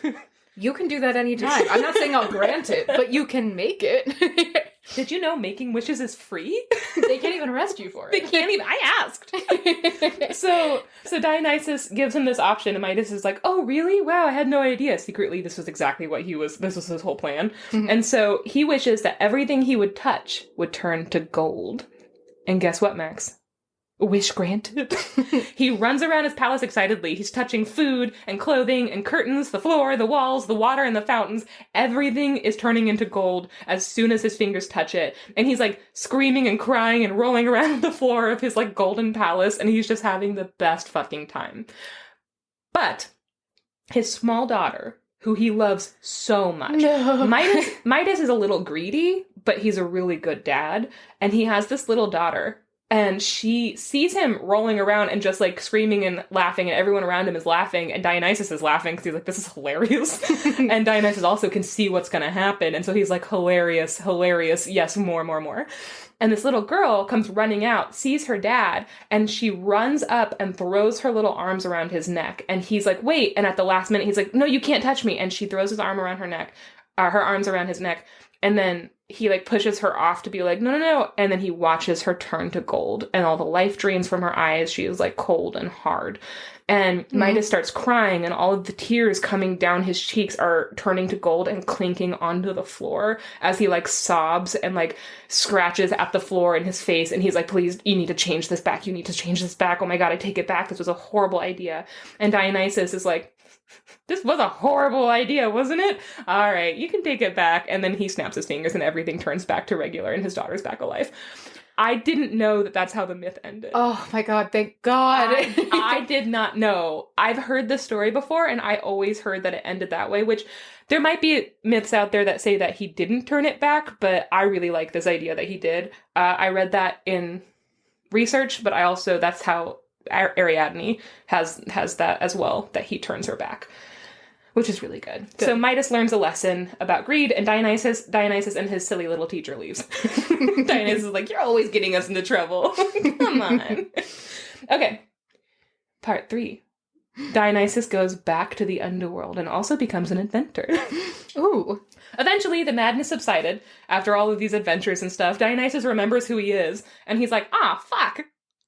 You can do that anytime. I'm not saying I'll grant it, but you can make it. Did you know making wishes is free? They can't even arrest you for it. They can't even. I asked. So Dionysus gives him this option, and Midas is like, oh, really? Wow, I had no idea. Secretly, this was exactly what this was his whole plan. Mm-hmm. And so he wishes that everything he would touch would turn to gold. And guess what, Max? Wish granted. He runs around his palace excitedly. He's touching food and clothing and curtains, the floor, the walls, the water, and the fountains. Everything is turning into gold as soon as his fingers touch it. And he's like screaming and crying and rolling around the floor of his like golden palace, and he's just having the best fucking time. But his small daughter, who he loves so much, Midas is a little greedy, but he's a really good dad. And he has this little daughter. And she sees him rolling around and just, like, screaming and laughing, and everyone around him is laughing, and Dionysus is laughing because he's like, this is hilarious. And Dionysus also can see what's going to happen, and so he's like, hilarious, hilarious, yes, more. And this little girl comes running out, sees her dad, and she runs up and throws her little arms around his neck, and he's like, wait, and at the last minute, he's like, no, you can't touch me, and she throws his arm around her neck, her arms around his neck, and then he, like, pushes her off to be like, no. And then he watches her turn to gold. And all the life drains from her eyes. She is, like, cold and hard. And Midas starts crying. And all of the tears coming down his cheeks are turning to gold and clinking onto the floor as he, like, sobs and, like, scratches at the floor in his face. And he's like, please, you need to change this back. You need to change this back. Oh, my God, I take it back. This was a horrible idea. And Dionysus is like, this was a horrible idea, wasn't it? All right, you can take it back. And then he snaps his fingers and everything turns back to regular and his daughter's back alive. I didn't know that that's how the myth ended. Oh my god, thank God. I did not know. I've heard this story before, and I always heard that it ended that way, which there might be myths out there that say that he didn't turn it back, but I really like this idea that he did. I read that in research, but I also, that's how Ariadne has that as well, that he turns her back, which is really good. So Midas learns a lesson about greed, and Dionysus and his silly little teacher leaves. Dionysus is like, you're always getting us into trouble. Come on. Okay. Part 3. Dionysus goes back to the underworld and also becomes an inventor. Ooh. Eventually, the madness subsided. After all of these adventures and stuff, Dionysus remembers who he is, and he's like, fuck.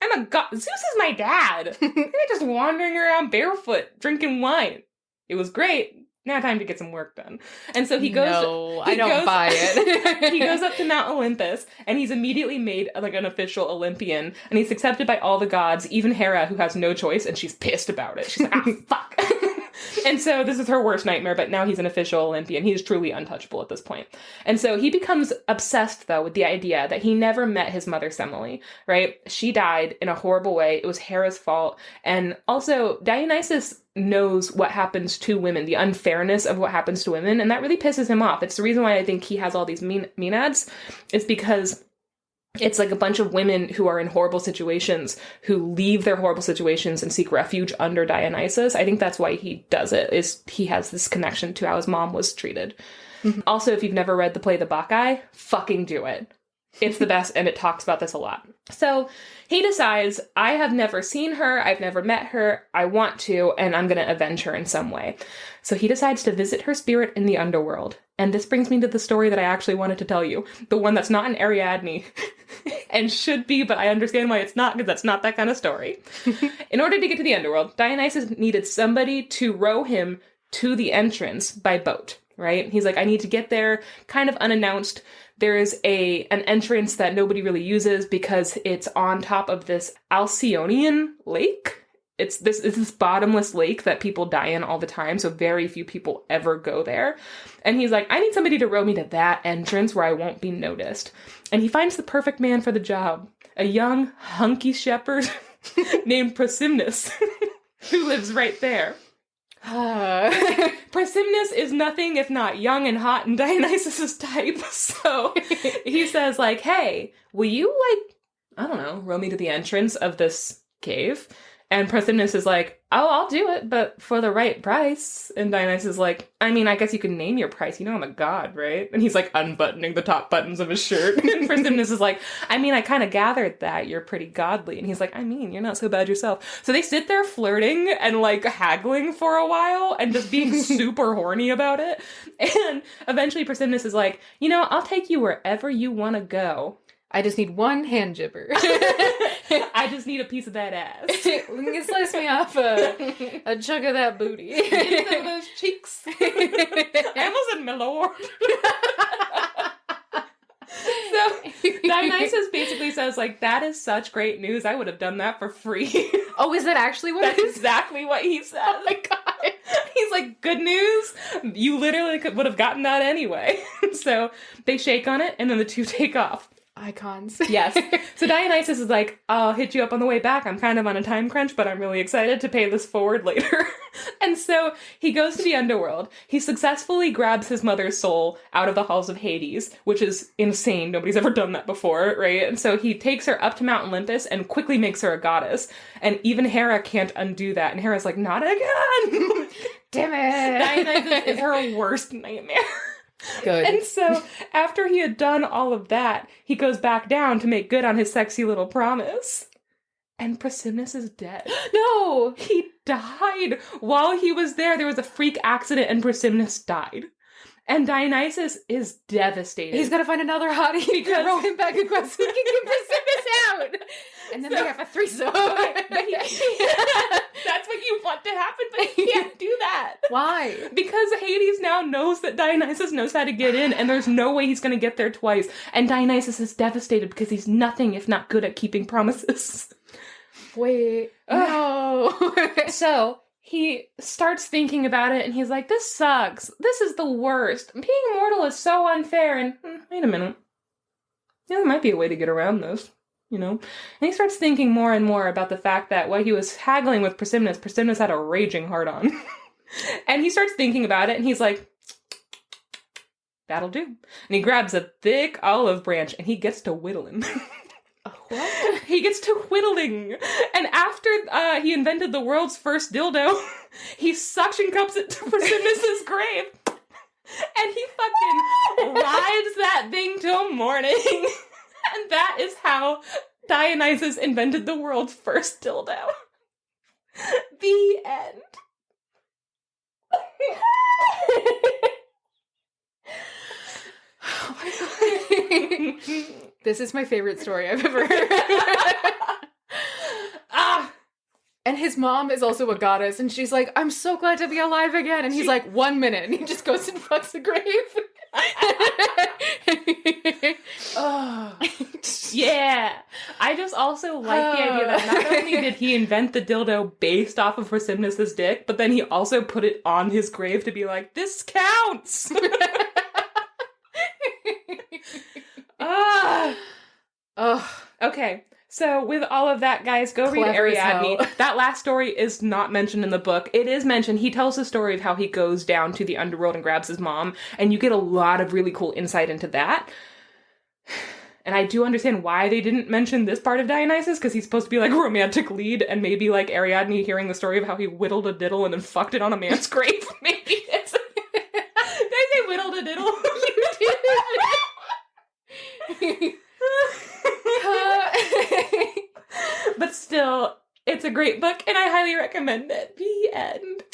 I'm a god. Zeus is my dad. They're just wandering around barefoot, drinking wine. It was great. Now time to get some work done. And so he goes... No, I don't buy it. He goes up to Mount Olympus, and he's immediately made like an official Olympian, and he's accepted by all the gods, even Hera, who has no choice, and she's pissed about it. She's like, fuck. And so this is her worst nightmare, but now he's an official Olympian. He's truly untouchable at this point. And so he becomes obsessed, though, with the idea that he never met his mother, Semele, right? She died in a horrible way. It was Hera's fault. And also, Dionysus knows what happens to women, the unfairness of what happens to women, and that really pisses him off. It's the reason why I think he has all these menads. It's because it's like a bunch of women who are in horrible situations who leave their horrible situations and seek refuge under Dionysus. I think that's why he does it, is he has this connection to how his mom was treated. Mm-hmm. Also, if you've never read the play The Bacchae, fucking do it. It's the best, and it talks about this a lot. So he decides, I have never seen her, I've never met her, I want to, and I'm going to avenge her in some way. So he decides to visit her spirit in the underworld. And this brings me to the story that I actually wanted to tell you. The one that's not in Ariadne, and should be, but I understand why it's not, because that's not that kind of story. In order to get to the underworld, Dionysus needed somebody to row him to the entrance by boat, right? He's like, I need to get there kind of unannounced. There is an entrance that nobody really uses because it's on top of this Alcyonian lake. It's this bottomless lake that people die in all the time, so very few people ever go there. And he's like, I need somebody to row me to that entrance where I won't be noticed. And he finds the perfect man for the job. A young, hunky shepherd named Prosimnus, who lives right there. Prosimnus is nothing if not young and hot and Dionysus's type. So he says, like, hey, will you, like, I don't know, row me to the entrance of this cave? And Prosimnus is like, oh, I'll do it, but for the right price. And Dionysus is like, I mean, I guess you can name your price. You know I'm a god, right? And he's like unbuttoning the top buttons of his shirt. And Prosimnus is like, I mean, I kind of gathered that you're pretty godly. And he's like, I mean, you're not so bad yourself. So they sit there flirting and like haggling for a while and just being super horny about it. And eventually Prosimnus is like, you know, I'll take you wherever you want to go. I just need one hand jibber. I just need a piece of that ass. You can slice me off a chunk of that booty. Get some of those cheeks. I almost said my lord. So Dionysus basically says, like, that is such great news. I would have done that for free. Oh, is that actually what That's exactly what he says. Oh my god. He's like, good news. You literally would have gotten that anyway. So they shake on it, and then the two take off. Icons. Yes. So Dionysus is like, I'll hit you up on the way back. I'm kind of on a time crunch, but I'm really excited to pay this forward later. And so he goes to the underworld. He successfully grabs his mother's soul out of the halls of Hades, which is insane. Nobody's ever done that before, right? And so he takes her up to Mount Olympus and quickly makes her a goddess. And even Hera can't undo that. And Hera's like, not again. Damn it. Dionysus is her worst nightmare. Good. And so, after he had done all of that, he goes back down to make good on his sexy little promise. And Prosimnus is dead. No! He died. While he was there was a freak accident and Prosimnus died. And Dionysus is devastated. He's gonna find another hottie to row him back across so he can get Prosimnus out! And then they have a threesome. That's what you want to happen, but he can't do that. Why? Because Hades now knows that Dionysus knows how to get in, and there's no way he's going to get there twice. And Dionysus is devastated because he's nothing if not good at keeping promises. Wait. No. So he starts thinking about it, and he's like, this sucks. This is the worst. Being mortal is so unfair. And wait a minute. Yeah, there might be a way to get around this. you know? And he starts thinking more and more about the fact that while he was haggling with Persimmons had a raging hard-on. And he starts thinking about it, and he's like, that'll do. And he grabs a thick olive branch, and he gets to whittling. What? He gets to whittling. And after he invented the world's first dildo, he suction cups it to Persimmons' grave. And he fucking rides that thing till morning. And that is how Dionysus invented the world's first dildo. The end. Oh my God. This is my favorite story I've ever heard. And his mom is also a goddess, and she's like, I'm so glad to be alive again. And he's like, 1 minute, and he just goes and fucks the grave. Oh. Yeah. I just also like the idea that not only did he invent the dildo based off of Persimmons' dick, but then he also put it on his grave to be like, this counts! Okay. So with all of that, guys, go read Ariadne. That last story is not mentioned in the book. It is mentioned. He tells the story of how he goes down to the underworld and grabs his mom, and you get a lot of really cool insight into that. And I do understand why they didn't mention this part of Dionysus, because he's supposed to be like a romantic lead, and maybe like Ariadne hearing the story of how he whittled a diddle and then fucked it on a man's grave. Maybe it's... Did I say whittled a diddle? You did. But still, it's a great book, and I highly recommend it. The end.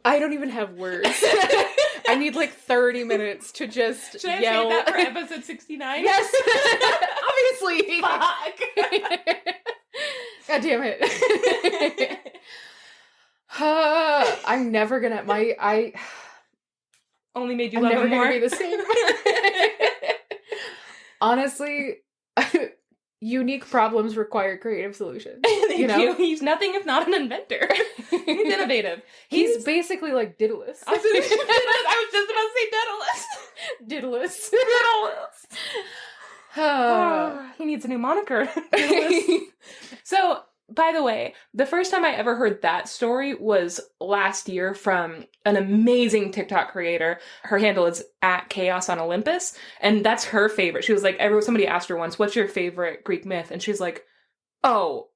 I don't even have words. I need like 30 minutes to just Should yell. I say that for episode 69? Yes! Obviously! Fuck! God damn it. I'm never gonna... Only made you I'm love never him more? gonna be the same. Honestly, unique problems require creative solutions. Thank you know? you. He's nothing if not an inventor. He's innovative. He's basically like Daedalus. I was just about to say Daedalus. Daedalus. He needs a new moniker. So, by the way, the first time I ever heard that story was last year from an amazing TikTok creator. Her handle is @Chaos on Olympus, and that's her favorite. She was like, somebody asked her once, what's your favorite Greek myth? And she's like, oh,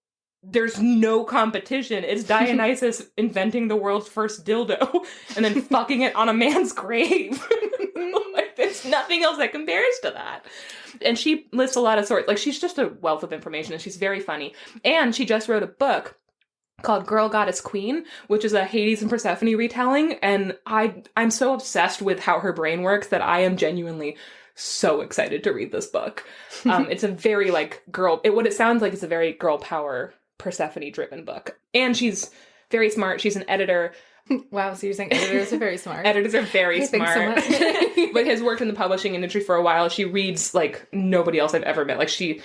there's no competition. It's Dionysus inventing the world's first dildo and then fucking it on a man's grave. Like, there's nothing else that compares to that. And she lists a lot of sorts. Like, she's just a wealth of information, and she's very funny. And she just wrote a book called Girl, Goddess, Queen, which is a Hades and Persephone retelling. And I'm so obsessed with how her brain works that I am genuinely so excited to read this book. It's a very, like, what it sounds like is a very girl power Persephone-driven book. And she's very smart. She's an editor. Wow, so you're saying editors are very smart. Editors are very smart. Thanks so much. But has worked in the publishing industry for a while. She reads like nobody else I've ever met. Like she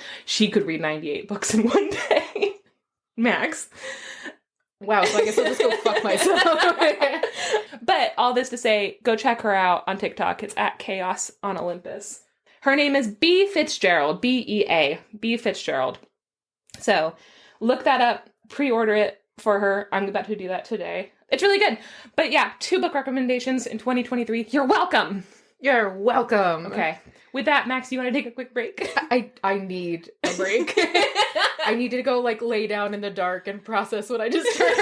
could read 98 books in one day. Max. Wow, so I guess I'll just go fuck myself. But all this to say, go check her out on TikTok. It's @Chaos on Olympus. Her name is B. Fitzgerald. B-E-A. B. Fitzgerald. So look that up. Pre-order it for her. I'm about to do that today. It's really good. But yeah, 2 book recommendations in 2023. You're welcome. You're welcome. Okay. With that, Max, do you want to take a quick break? I need a break. I need to go like lay down in the dark and process what I just heard.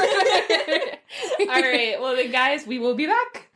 All right. Well, then, guys, we will be back.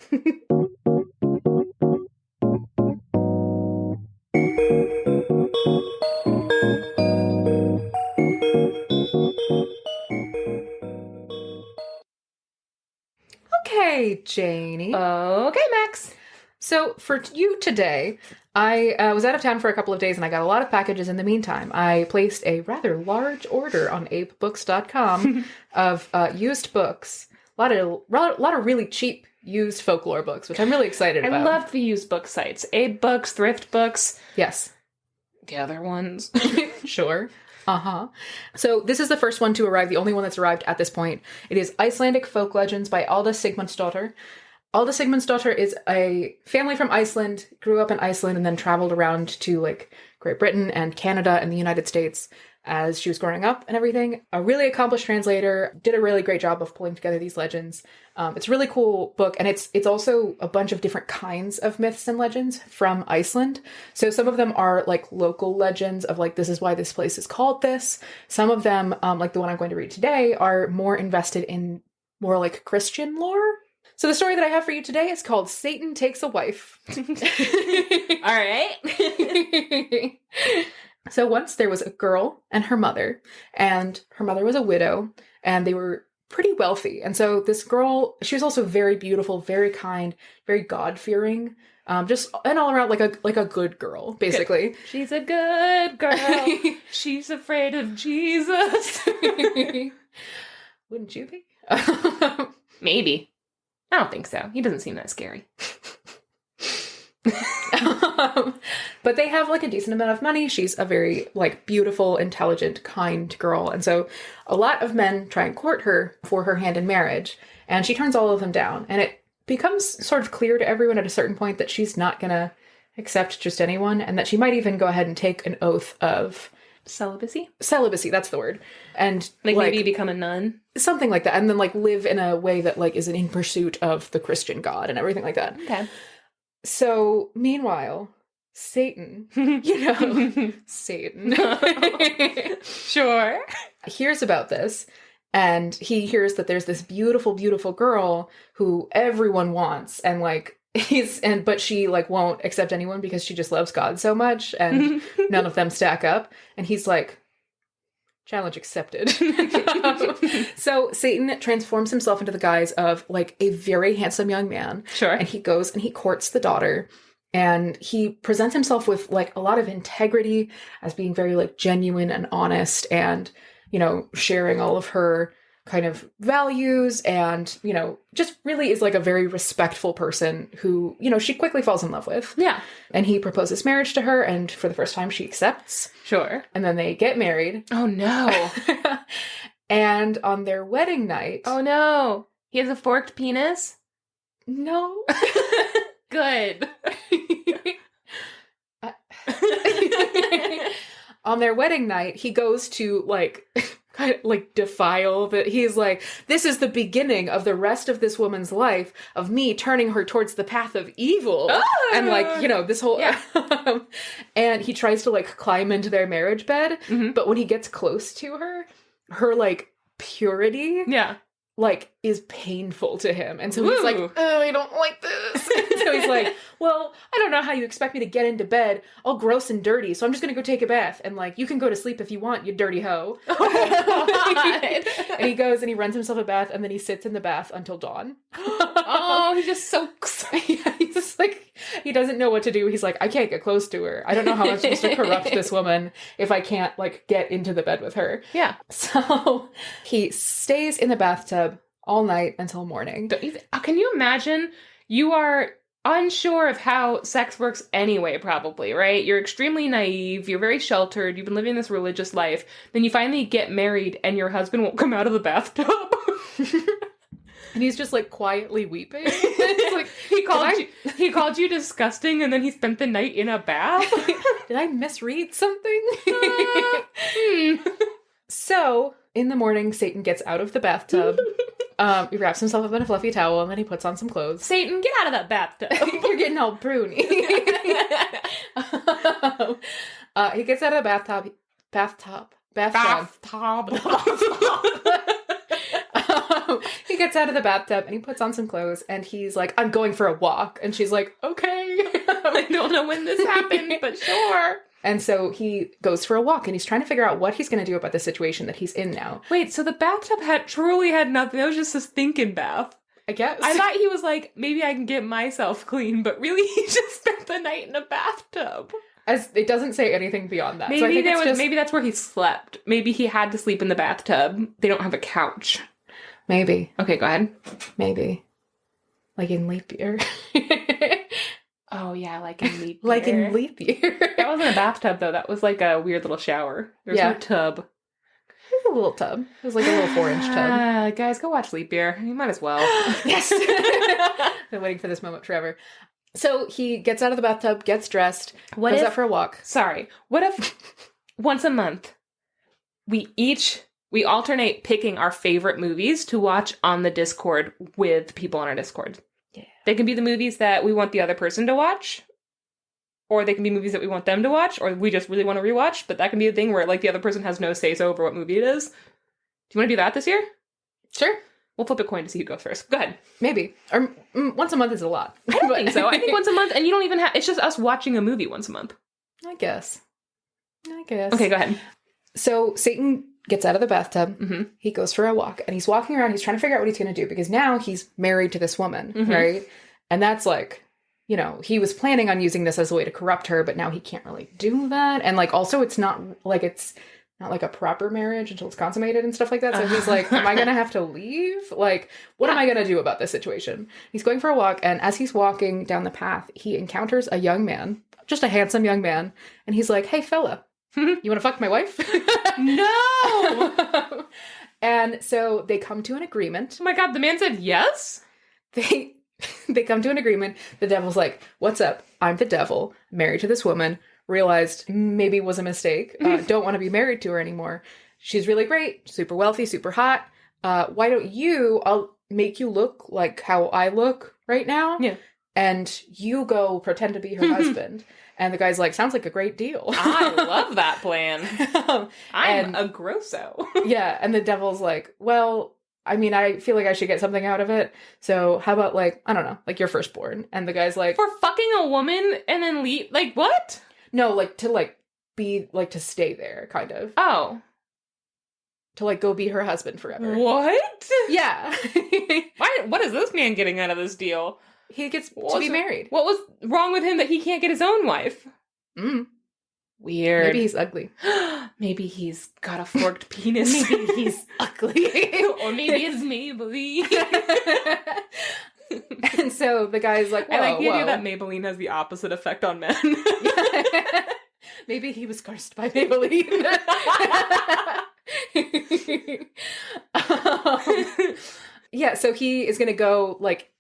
Okay, Janey. Okay, Max. So for you today, I was out of town for a couple of days and I got a lot of packages in the meantime. I placed a rather large order on apebooks.com of used books. A lot of really cheap used folklore books, which I'm really excited about. I love the used book sites. Abe Books, Thrift Books. Yes. The other ones. Sure. Uh-huh. So this is the first one to arrive, the only one that's arrived at this point. It is Icelandic Folk Legends by Alda Sigmundsdóttir. Alda Sigmundsdóttir is a family from Iceland, grew up in Iceland, and then traveled around to like Great Britain and Canada and the United States as she was growing up and everything. A really accomplished translator, did a really great job of pulling together these legends. It's a really cool book, and it's also a bunch of different kinds of myths and legends from Iceland. So some of them are like local legends of like, this is why this place is called this. Some of them, like the one I'm going to read today, are more invested in more like Christian lore. So the story that I have for you today is called Satan Takes a Wife. All right. So once there was a girl and her mother was a widow, and they were pretty wealthy. And so this girl, she was also very beautiful, very kind, very God-fearing, just an all around like a good girl, basically. Good. She's a good girl. She's afraid of Jesus. Wouldn't you be? Maybe. I don't think so. He doesn't seem that scary. But they have like a decent amount of money. She's a very like beautiful, intelligent, kind girl. And so a lot of men try and court her for her hand in marriage. And she turns all of them down. And it becomes sort of clear to everyone at a certain point that she's not going to accept just anyone. And that she might even go ahead and take an oath of celibacy. Celibacy, that's the word. And like maybe become a nun. Something like that. And then like live in a way that like is in pursuit of the Christian God and everything like that. Okay. So, meanwhile, Satan, Satan, sure, hears about this, and he hears that there's this beautiful, beautiful girl who everyone wants, and like, but she like won't accept anyone because she just loves God so much, and none of them stack up, and he's like, challenge accepted. So Satan transforms himself into the guise of like a very handsome young man. Sure. And he goes and he courts the daughter, and he presents himself with like a lot of integrity as being very like genuine and honest, and, you know, sharing all of her kind of values, and, you know, just really is like a very respectful person who, you know, she quickly falls in love with. Yeah. And he proposes marriage to her, and for the first time she accepts. Sure. And then they get married. Oh no. And on their wedding night... Oh no. He has a forked penis? No. Good. On their wedding night, he goes to like... kind of like defile that he's like, this is the beginning of the rest of this woman's life, of me turning her towards the path of evil. And like, you know, this whole and he tries to like climb into their marriage bed, but when he gets close to her, her like purity like is painful to him, and so he's like, oh, I don't like this. So he's like, well, I don't know how you expect me to get into bed all gross and dirty, so I'm just gonna go take a bath, and like, you can go to sleep if you want, you dirty hoe. And he goes and he runs himself a bath, and then he sits in the bath until dawn. Oh, he just soaks. Yeah, he's just like, he doesn't know what to do. He's like, I can't get close to her. I don't know how I'm supposed to corrupt this woman if I can't like get into the bed with her. Yeah. So he stays in the bathtub all night until morning. Can you imagine? You are unsure of how sex works anyway, probably, right? You're extremely naive, you're very sheltered, you've been living this religious life, then you finally get married and your husband won't come out of the bathtub. And he's just like quietly weeping. Like, he called you disgusting, and then he spent the night in a bath? Did I misread something? So, in the morning, Satan gets out of the bathtub. He wraps himself up in a fluffy towel, and then he puts on some clothes. Satan, get out of that bathtub. You're getting all pruny. He gets out of the bathtub. He gets out of the bathtub and he puts on some clothes, and he's like, I'm going for a walk. And she's like, okay. I don't know when this happened, but sure. And so he goes for a walk, and he's trying to figure out what he's going to do about the situation that he's in now. Wait, so the bathtub truly had nothing. That was just his thinking bath. I guess. I thought he was like, maybe I can get myself clean, but really he just spent the night in a bathtub. As it doesn't say anything beyond that. Maybe so I think maybe that's where he slept. Maybe he had to sleep in the bathtub. They don't have a couch. Maybe. Okay, go ahead. Maybe. Like in leap year. Oh, yeah, like in leap year. Like in leap year. That wasn't a bathtub, though. That was like a weird little shower. There's no tub. It was a little tub. It was like a little 4-inch tub. Guys, go watch Leap Year. You might as well. Yes. Been waiting for this moment forever. So he gets out of the bathtub, gets dressed, goes out for a walk. Sorry. What if once a month we alternate picking our favorite movies to watch on the Discord with people on our Discord? Yeah. They can be the movies that we want the other person to watch, or they can be movies that we want them to watch, or we just really want to rewatch, but that can be a thing where, like, the other person has no say-so over what movie it is. Do you want to do that this year? Sure. We'll flip a coin to see who goes first. Go ahead. Maybe. Or once a month is a lot. I don't think so. I think once a month, and you don't even have... It's just us watching a movie once a month. I guess. Okay, go ahead. So Satan gets out of the bathtub. Mm-hmm. He goes for a walk, and he's walking around. He's trying to figure out what he's going to do, because now he's married to this woman, right? And that's like, you know, he was planning on using this as a way to corrupt her, but now he can't really do that. And like, also, it's not like a proper marriage until it's consummated and stuff like that. So he's like, am I going to have to leave? Like, what am I going to do about this situation? He's going for a walk, and as he's walking down the path, he encounters a young man, just a handsome young man. And he's like, hey, fella, you want to fuck my wife? No! And so they come to an agreement. Oh my god, the man said yes? They come to an agreement. The devil's like, what's up? I'm the devil, married to this woman, realized maybe it was a mistake, don't want to be married to her anymore. She's really great, super wealthy, super hot. Why don't I'll make you look like how I look right now. Yeah. And you go pretend to be her husband. And the guy's like, sounds like a great deal. I love that plan. I'm a grosso. Yeah. And the devil's like, well, I mean, I feel like I should get something out of it. So how about, like, I don't know, like your firstborn? And the guy's like, for fucking a woman and then leave? Like, what? No, like to like be like to stay there, kind of. Oh. To like go be her husband forever. What? Yeah. What is this man getting out of this deal? He gets to be married. What was wrong with him that he can't get his own wife? Weird. Maybe he's ugly. Maybe he's got a forked penis. Maybe he's ugly. Or maybe it's Maybelline. And so the guy's like, whoa, I like the idea that Maybelline has the opposite effect on men. Maybe he was cursed by Maybelline. Yeah, so he is going to go, like,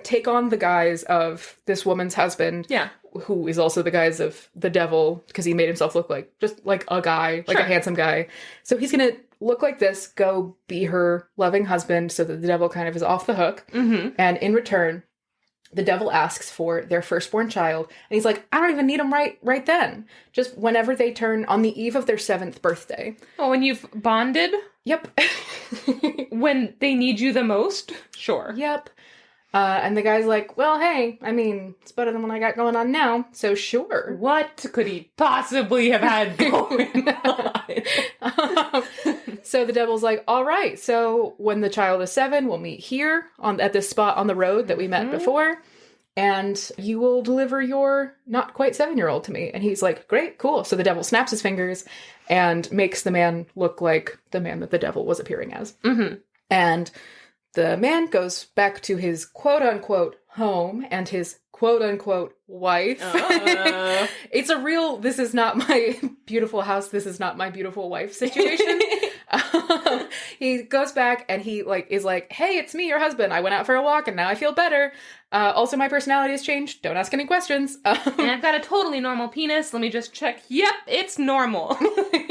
take on the guise of this woman's husband. Yeah. Who is also the guise of the devil, because he made himself look like just like a guy, like a handsome guy. So he's going to look like this, go be her loving husband, so that the devil kind of is off the hook. Mm-hmm. And in return, the devil asks for their firstborn child. And he's like, I don't even need them right then. Just whenever they turn on the eve of their 7th birthday. Oh, when you've bonded? Yep. When they need you the most? Sure. Yep. And the guy's like, well, hey, I mean, it's better than what I got going on now, so sure. What could he possibly have had going on? So the devil's like, all right, so when the child is 7, we'll meet here at this spot on the road that we met before, and you will deliver your not quite 7-year-old to me. And he's like, great, cool. So the devil snaps his fingers and makes the man look like the man that the devil was appearing as. Mm-hmm. And the man goes back to his quote-unquote home and his quote-unquote wife. It's a real, this is not my beautiful house, this is not my beautiful wife situation. He goes back and he is like, hey, it's me, your husband. I went out for a walk and now I feel better. Also, my personality has changed. Don't ask any questions. And I've got a totally normal penis. Let me just check. Yep, it's normal.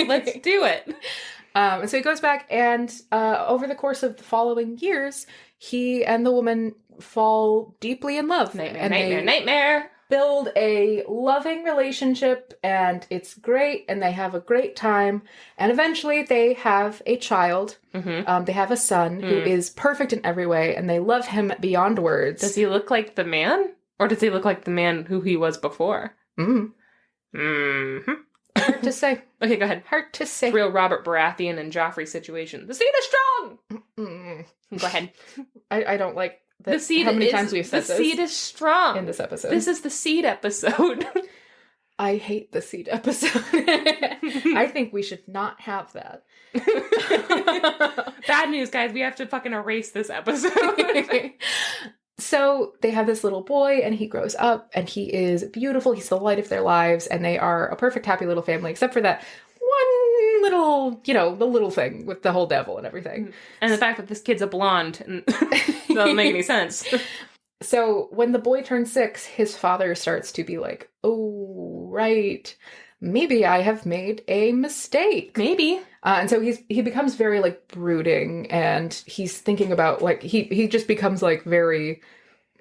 Let's do it. And so he goes back, and over the course of the following years, he and the woman fall deeply in love. Nightmare. Build a loving relationship, and it's great, and they have a great time. And eventually they have a child. Mm-hmm. They have a son who is perfect in every way, and they love him beyond words. Does he look like the man? Or does he look like the man who he was before? Hard to say. Okay, go ahead. Hard to say. Real Robert Baratheon and Joffrey situation. The seed is strong! Go ahead. I don't like the seed. How many times we've said this? The seed is strong. In this episode. This is the seed episode. I hate the seed episode. I think we should not have that. Bad news, guys. We have to fucking erase this episode. So they have this little boy, and he grows up, and he is beautiful. He's the light of their lives, and they are a perfect, happy little family, except for that one little, the little thing with the whole devil and everything. And the fact that this kid's a blonde and doesn't make any sense. So when the boy turns 6, his father starts to be like, oh, right, maybe I have made a mistake. Maybe. And so he becomes very, like, brooding, and he's thinking about, like, he just becomes, like, very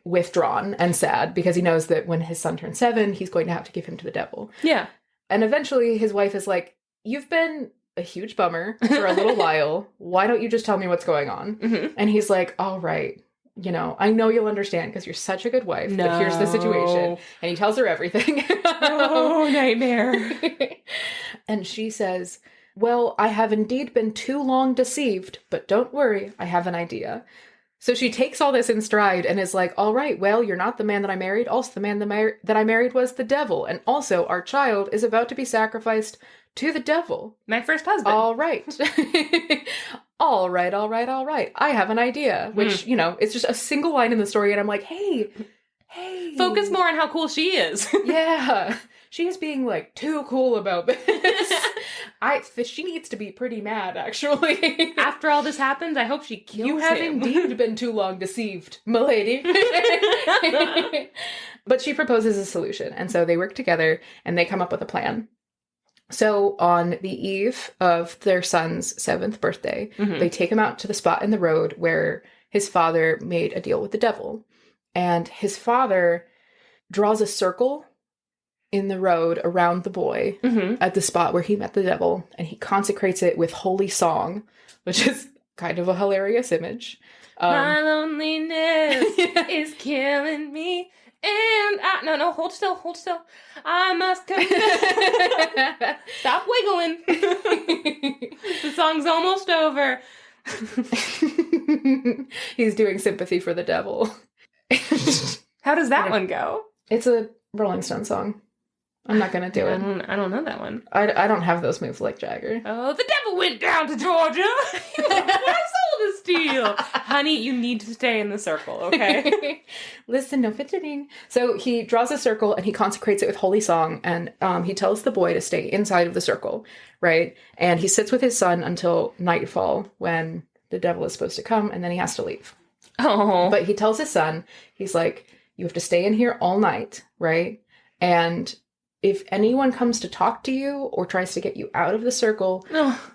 withdrawn and sad because he knows that when his son turns 7, he's going to have to give him to the devil. Yeah. And eventually his wife is like, you've been a huge bummer for a little while. Why don't you just tell me what's going on? Mm-hmm. And he's like, all right. I know you'll understand because you're such a good wife, but here's the situation. And he tells her everything. Oh, nightmare. And she says, well, I have indeed been too long deceived, but don't worry, I have an idea. So she takes all this in stride and is like, all right, well, you're not the man that I married. Also, the man that I married was the devil. And also, our child is about to be sacrificed to the devil. My first husband. All right. All right. I have an idea, which, it's just a single line in the story. And I'm like, hey. Focus more on how cool she is. Yeah. She's being, like, too cool about this. She needs to be pretty mad, actually. After all this happens, I hope she kills him. You have indeed been too long deceived, milady. But she proposes a solution. And so they work together and they come up with a plan. So on the eve of their son's 7th birthday, they take him out to the spot in the road where his father made a deal with the devil. And his father draws a circle in the road around the boy at the spot where he met the devil, and he consecrates it with holy song, which is kind of a hilarious image. My loneliness is killing me. And no, hold still. I must confess. Stop wiggling. The song's almost over. He's doing Sympathy for the Devil. How does that one go? It's a Rolling Stone song. I'm not gonna do it. I don't know that one. I don't have those moves like Jagger. Oh, the devil went down to Georgia. He was like, I sold a steal. Honey, you need to stay in the circle, okay? Listen, no fidgeting. So he draws a circle and he consecrates it with holy song, and he tells the boy to stay inside of the circle, right? And he sits with his son until nightfall when the devil is supposed to come, and then he has to leave. Oh. But he tells his son, he's like, you have to stay in here all night, right? And if anyone comes to talk to you or tries to get you out of the circle,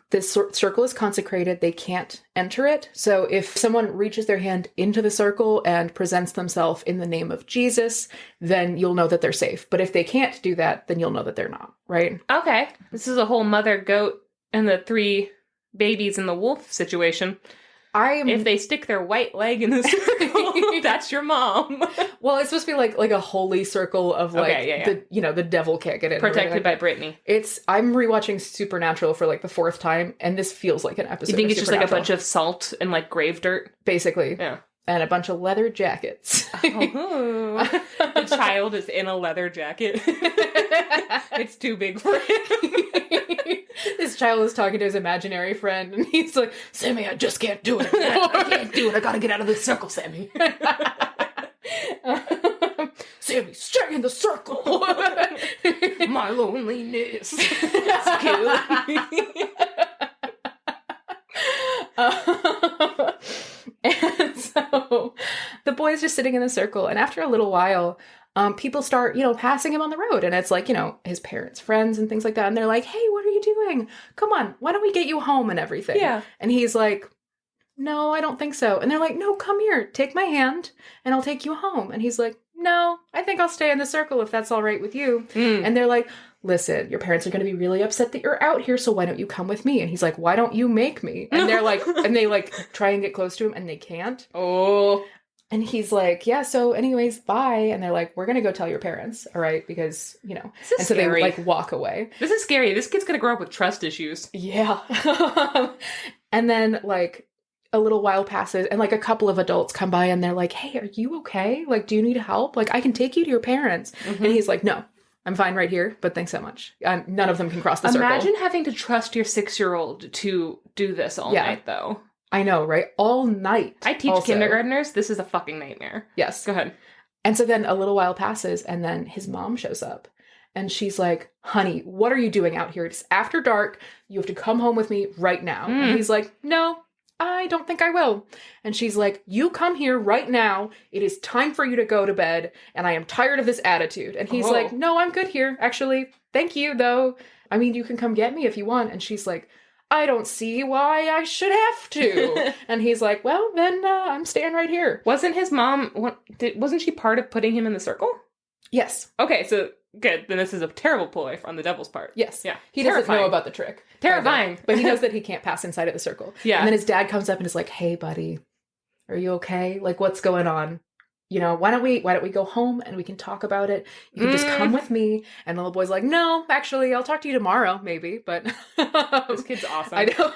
this circle is consecrated. They can't enter it. So if someone reaches their hand into the circle and presents themselves in the name of Jesus, then you'll know that they're safe. But if they can't do that, then you'll know that they're not, right? Okay. This is a whole mother goat and the 3 babies and the wolf situation. If they stick their white leg in the circle, that's your mom. Well, it's supposed to be like a holy circle of the devil can't get in. Protected by Britney. I'm rewatching Supernatural for like the 4th time, and this feels like an episode. You think it's just like a bunch of salt and like grave dirt? Basically. Yeah. And a bunch of leather jackets. Oh. The child is in a leather jacket. It's too big for him. This child is talking to his imaginary friend, and he's like, Sammy, I just can't do it. I can't do it. I gotta get out of this circle, Sammy. Sammy, stay in the circle. My loneliness is killing me. And so the boy's just sitting in the circle, and after a little while, people start, passing him on the road, and it's like, his parents' friends and things like that, and they're like, hey, what are you doing? Come on, why don't we get you home and everything? Yeah. And he's like, no, I don't think so. And they're like, no, come here, take my hand, and I'll take you home. And he's like, no, I think I'll stay in the circle if that's all right with you. And they're like, listen, your parents are going to be really upset that you're out here, so why don't you come with me? And he's like, why don't you make me? And they're like, and they like try and get close to him, and they can't. Oh. And he's like, yeah, so anyways, bye. And they're like, we're going to go tell your parents, all right? Because, This is and so scary. they like walk away. This is scary. This kid's going to grow up with trust issues. Yeah. And then like a little while passes, and like a couple of adults come by, and they're like, hey, are you okay? Like, do you need help? Like, I can take you to your parents. And he's like, no, I'm fine right here, but thanks so much. None of them can cross the circle. Imagine having to trust your 6-year-old to do this all night, though. I know, right? All night. I teach also. kindergartners. This is a fucking nightmare. Yes. Go ahead. And so then a little while passes, and then his mom shows up. And she's like, honey, what are you doing out here? It's after dark. You have to come home with me right now. And he's like, no, I don't think I will. And she's like, you come here right now. It is time for you to go to bed. And I am tired of this attitude. And he's like, no, I'm good here. Actually, thank you, though. I mean, you can come get me if you want. And she's like, I don't see why I should have to. And he's like, well, then I'm staying right here. Wasn't his mom, wasn't she part of putting him in the circle? Yes. Okay, so good. Then this is a terrible ploy on the devil's part. Yes. Yeah. He doesn't know about the trick. Terrifying. But he knows that he can't pass inside of the circle. Yeah. And then his dad comes up and is like, hey, buddy, are you okay? Like, what's going on? You know, why don't we go home and we can talk about it? You can just come with me. And the little boy's like, no, actually, I'll talk to you tomorrow, maybe. But this kid's awesome. I know.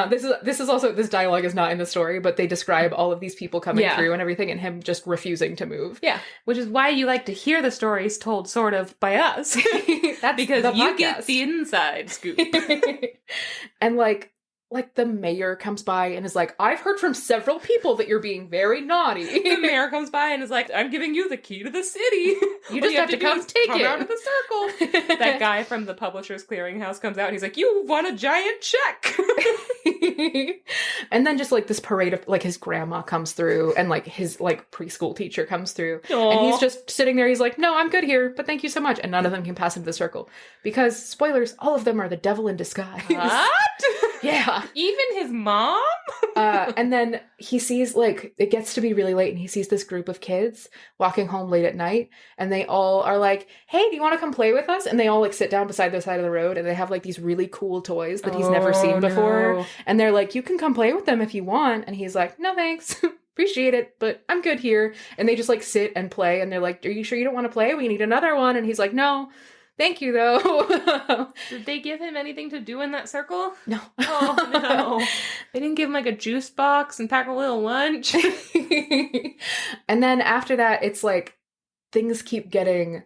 This is also, this dialogue is not in the story, but they describe all of these people coming through and everything, and him just refusing to move. Yeah, which is why you like to hear the stories told sort of by us. That's because you get the inside scoop. And like the mayor comes by and is like, I've heard from several people that you're being very naughty. The mayor comes by and is like, I'm giving you the key to the city. You just have to come take it. Come out of the circle. That guy from the Publishers Clearinghouse comes out and he's like, you won a giant check. And then just like this parade of like his grandma comes through and like his like preschool teacher comes through. Aww. And he's just sitting there. He's like, no, I'm good here, but thank you so much. And none of them can pass into the circle because, spoilers, all of them are the devil in disguise. What? Yeah. Even his mom? And then he sees, like, it gets to be really late, and he sees this group of kids walking home late at night, and they all are like, hey, do you want to come play with us? And they all, like, sit down beside the side of the road, and they have, like, these really cool toys that he's never seen before. No. And they're like, you can come play with them if you want. And he's like, no, thanks. Appreciate it, but I'm good here. And they just, like, sit and play, and they're like, are you sure you don't want to play? We need another one. And he's like, no. Thank you, though. Did they give him anything to do in that circle? No. Oh, no. They didn't give him, like, a juice box and pack a little lunch? And then after that, it's like, things keep getting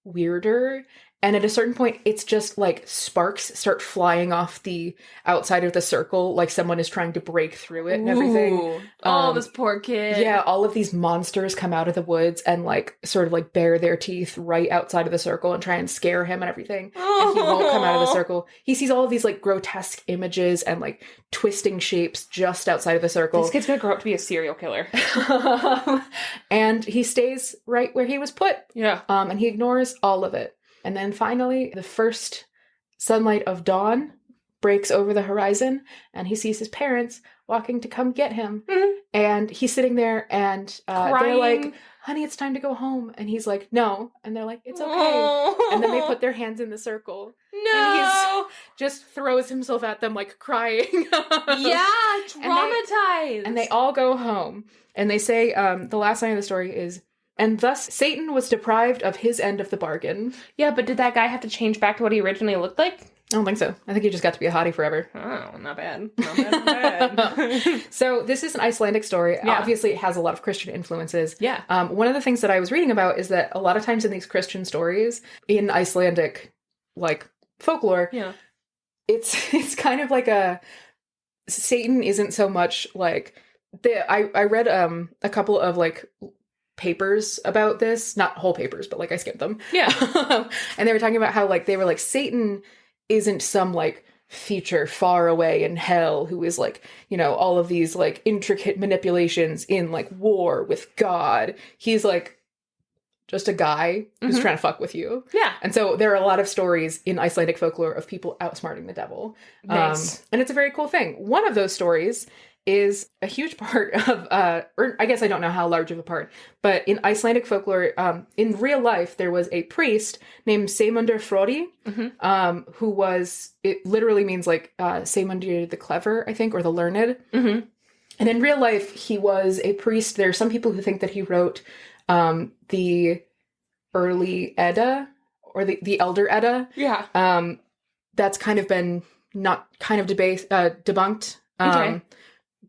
weirder. And at a certain point, it's just like sparks start flying off the outside of the circle, like someone is trying to break through it and everything. Oh, this poor kid. Yeah, all of these monsters come out of the woods and like sort of like bare their teeth right outside of the circle and try and scare him and everything. And he won't come out of the circle. He sees all of these like grotesque images and like twisting shapes just outside of the circle. This kid's gonna grow up to be a serial killer. And he stays right where he was put. Yeah. And he ignores all of it. And then finally, the first sunlight of dawn breaks over the horizon, and he sees his parents walking to come get him. Mm-hmm. And he's sitting there, and they're like, honey, it's time to go home. And he's like, no. And they're like, it's okay. Oh. And then they put their hands in the circle. No. And he just throws himself at them, like, crying. Yeah, traumatized. And they all go home. And they say, the last line of the story is, and thus Satan was deprived of his end of the bargain. Yeah, but did that guy have to change back to what he originally looked like? I don't think so. I think he just got to be a hottie forever. Oh, not bad. Not bad, not bad. So this is an Icelandic story. Yeah. Obviously, it has a lot of Christian influences. Yeah. One of the things that I was reading about is that a lot of times in these Christian stories, in Icelandic, like, folklore, it's kind of like Satan isn't so much like... I read a couple of, like... papers about this, not whole papers, but like I skipped them. Yeah. And they were talking about how like they were like, Satan isn't some like feature far away in hell who is like, you know, all of these like intricate manipulations in like war with God. He's like just a guy who's trying to fuck with you. Yeah. And so there are a lot of stories in Icelandic folklore of people outsmarting the devil. Nice. And it's a very cool thing. One of those stories is a huge part of, or I guess I don't know how large of a part, but in Icelandic folklore, in real life, there was a priest named Sæmundur Frodi, who was, it literally means like Sæmundur the clever, I think, or the learned. Mm-hmm. And in real life, he was a priest. There are some people who think that he wrote the early Edda, or the Elder Edda. Yeah. That's kind of been debunked. Okay.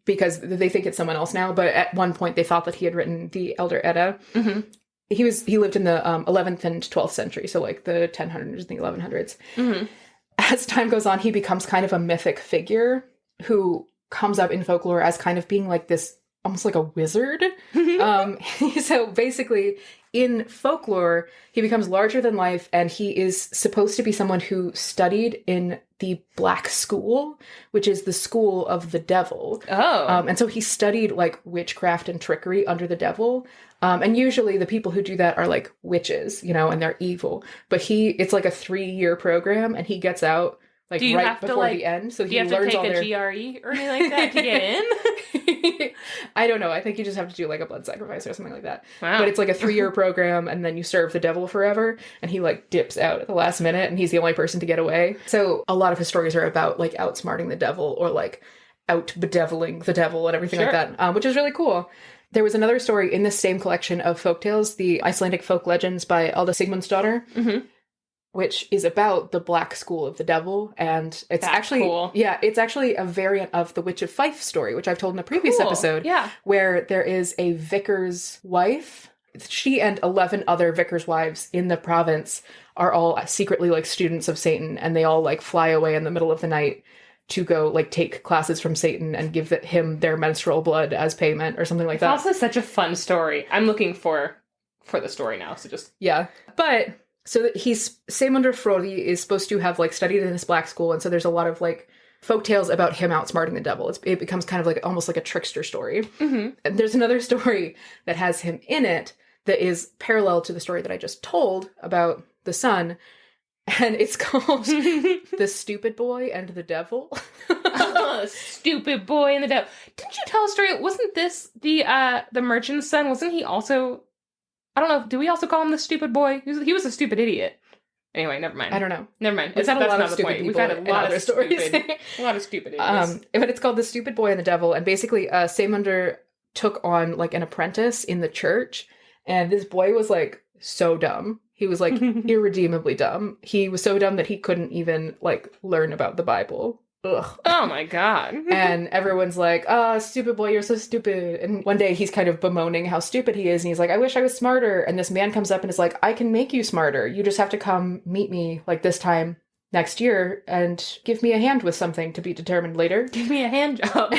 Because they think it's someone else now, but at one point they thought that he had written the Elder Edda. Mm-hmm. He lived in the 11th and 12th century, so like the 1000s and the 1100s. Mm-hmm. As time goes on, he becomes kind of a mythic figure who comes up in folklore as kind of being like this, almost like a wizard. So basically, in folklore, he becomes larger than life, and he is supposed to be someone who studied in the Black School, which is the school of the devil. Oh. And so he studied like witchcraft and trickery under the devil. And usually the people who do that are like witches, you know, and they're evil. But it's like a 3-year program, and he gets out like right before the end. So he learns all their... Do you have to take a GRE or anything like that to get in? I don't know. I think you just have to do like a blood sacrifice or something like that. Wow. But it's like a 3-year program, and then you serve the devil forever, and he like dips out at the last minute, and he's the only person to get away. So a lot of his stories are about like outsmarting the devil, or like out bedeviling the devil and everything like that, which is really cool. There was another story in this same collection of folktales, the Icelandic folk legends by Alda Sigmundsdóttir, which is about the Black School of the Devil. And it's cool. Yeah, it's actually a variant of the Witch of Fife story, which I've told in a previous episode, where there is a vicar's wife. She and 11 other vicar's wives in the province are all secretly like students of Satan, and they all like fly away in the middle of the night to go like take classes from Satan and give him their menstrual blood as payment or something like that. It's also such a fun story. I'm looking for the story now. So just... Yeah. But so Sæmundur Frodi is supposed to have like studied in this Black School. And so there's a lot of like folk tales about him outsmarting the devil. It becomes kind of like almost like a trickster story. And there's another story that has him in it that is parallel to the story that I just told about the son. And it's called The Stupid Boy and the Devil. Stupid Boy and the Devil. Didn't you tell a story? Wasn't this the merchant's son? Wasn't he also... I don't know. Do we also call him the stupid boy? He was a stupid idiot. Anyway, never mind. I don't know. Never mind. That's not the point. We've had a lot of stories. A lot of stupid idiots. But it's called The Stupid Boy and the Devil. And basically, Sæmundur took on like an apprentice in the church. And this boy was like so dumb. He was like irredeemably dumb. He was so dumb that he couldn't even like learn about the Bible. Ugh. Oh my god. And everyone's like, stupid boy, you're so stupid. And one day he's kind of bemoaning how stupid he is. And he's like, I wish I was smarter. And this man comes up and is like, I can make you smarter. You just have to come meet me like this time next year and give me a hand with something to be determined later. Give me a hand job.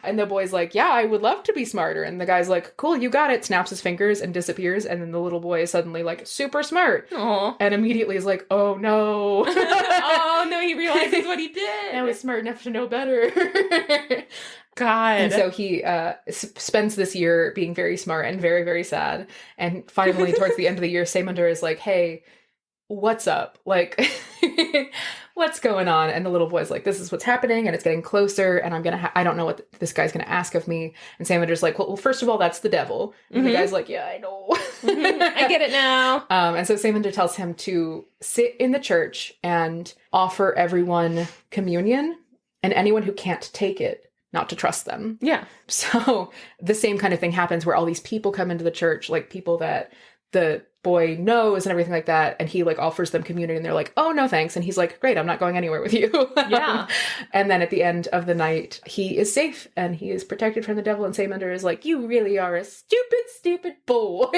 And the boy's like, yeah, I would love to be smarter. And the guy's like, cool, you got it. Snaps his fingers and disappears. And then the little boy is suddenly like super smart. Aww. And immediately is like, oh no. Oh no, he realizes what he did. Now he's smart enough to know better. God. And so he spends this year being very smart and very, very sad. And finally, towards the end of the year, Sæmundur is like, hey, what's up? Like, what's going on? And the little boy's like, this is what's happening, and it's getting closer, and I don't know what this guy's gonna ask of me. And Sæmundur's like, well, first of all, that's the devil. And the guy's like, yeah, I know. I get it now. And so Sæmundur tells him to sit in the church and offer everyone communion, and anyone who can't take it, not to trust them. Yeah. So the same kind of thing happens where all these people come into the church, like people that the boy knows and everything like that, and he like offers them communion, and they're like, oh no thanks, and he's like, great, I'm not going anywhere with you. Yeah. And then at the end of the night he is safe and he is protected from the devil, and Sæmundur is like, you really are a stupid boy.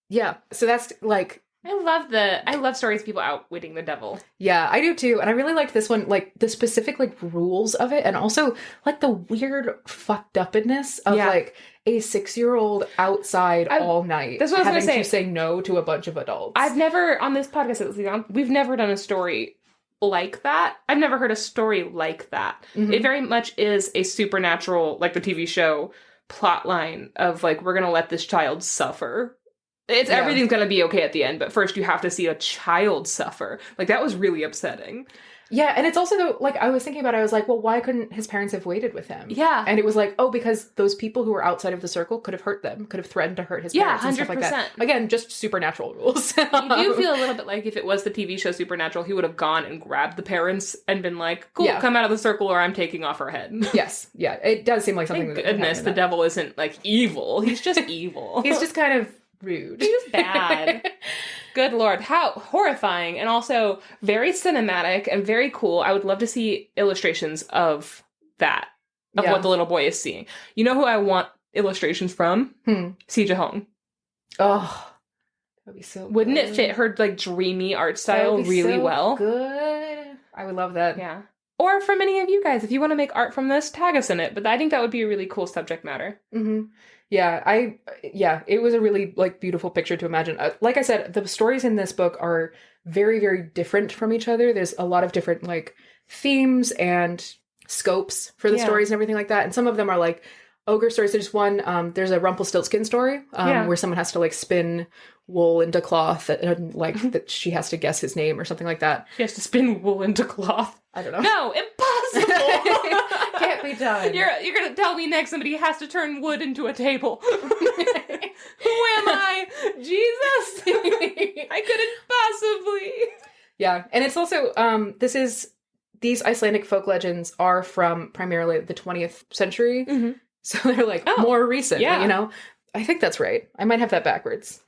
Yeah, so that's like, I love stories of people outwitting the devil. Yeah, I do too. And I really liked this one, like the specific like rules of it, and also like the weird fucked upness of like a 6-year-old outside all night that's what I was having gonna to say no to a bunch of adults. I've never, on this podcast, we've never done a story like that. I've never heard a story like that. Mm-hmm. It very much is a supernatural, like the TV show, plot line of like, we're gonna let this child suffer. Everything's gonna be okay at the end, but first you have to see a child suffer. Like, that was really upsetting. Yeah, and it's also, like, I was thinking about it, I was like, well, why couldn't his parents have waited with him? Yeah. And it was like, oh, because those people who were outside of the circle could have hurt them, could have threatened to hurt his parents and stuff like that. Again, just supernatural rules. You do feel a little bit like if it was the TV show Supernatural, he would have gone and grabbed the parents and been like, cool, come out of the circle or I'm taking off her head. Yes, yeah, it does seem like something Thank goodness the devil isn't, like, evil. He's just evil. He's just kind of rude. He's just bad. Good Lord. How horrifying, and also very cinematic and very cool. I would love to see illustrations of that, of what the little boy is seeing. You know who I want illustrations from? Sija Hong. Oh, that'd be so Wouldn't good. it fit her, like, dreamy art style really so well? Good. I would love that. Yeah. Or from any of you guys, if you want to make art from this, tag us in it. But I think that would be a really cool subject matter. Mm-hmm. Yeah, it was a really like beautiful picture to imagine. Like I said, the stories in this book are very, very different from each other. There's a lot of different like themes and scopes for the stories and everything like that. And some of them are like ogre stories. There's one, there's a Rumpelstiltskin story where someone has to like spin wool into cloth and like that she has to guess his name or something like that. She has to spin wool into cloth. I don't know. No, impossible. Can't be done. You're gonna tell me next somebody has to turn wood into a table. Who am I? Jesus. I couldn't possibly. Yeah, and it's also these Icelandic folk legends are from primarily the 20th century. Mm-hmm. So they're like more recent, you know? I think that's right. I might have that backwards.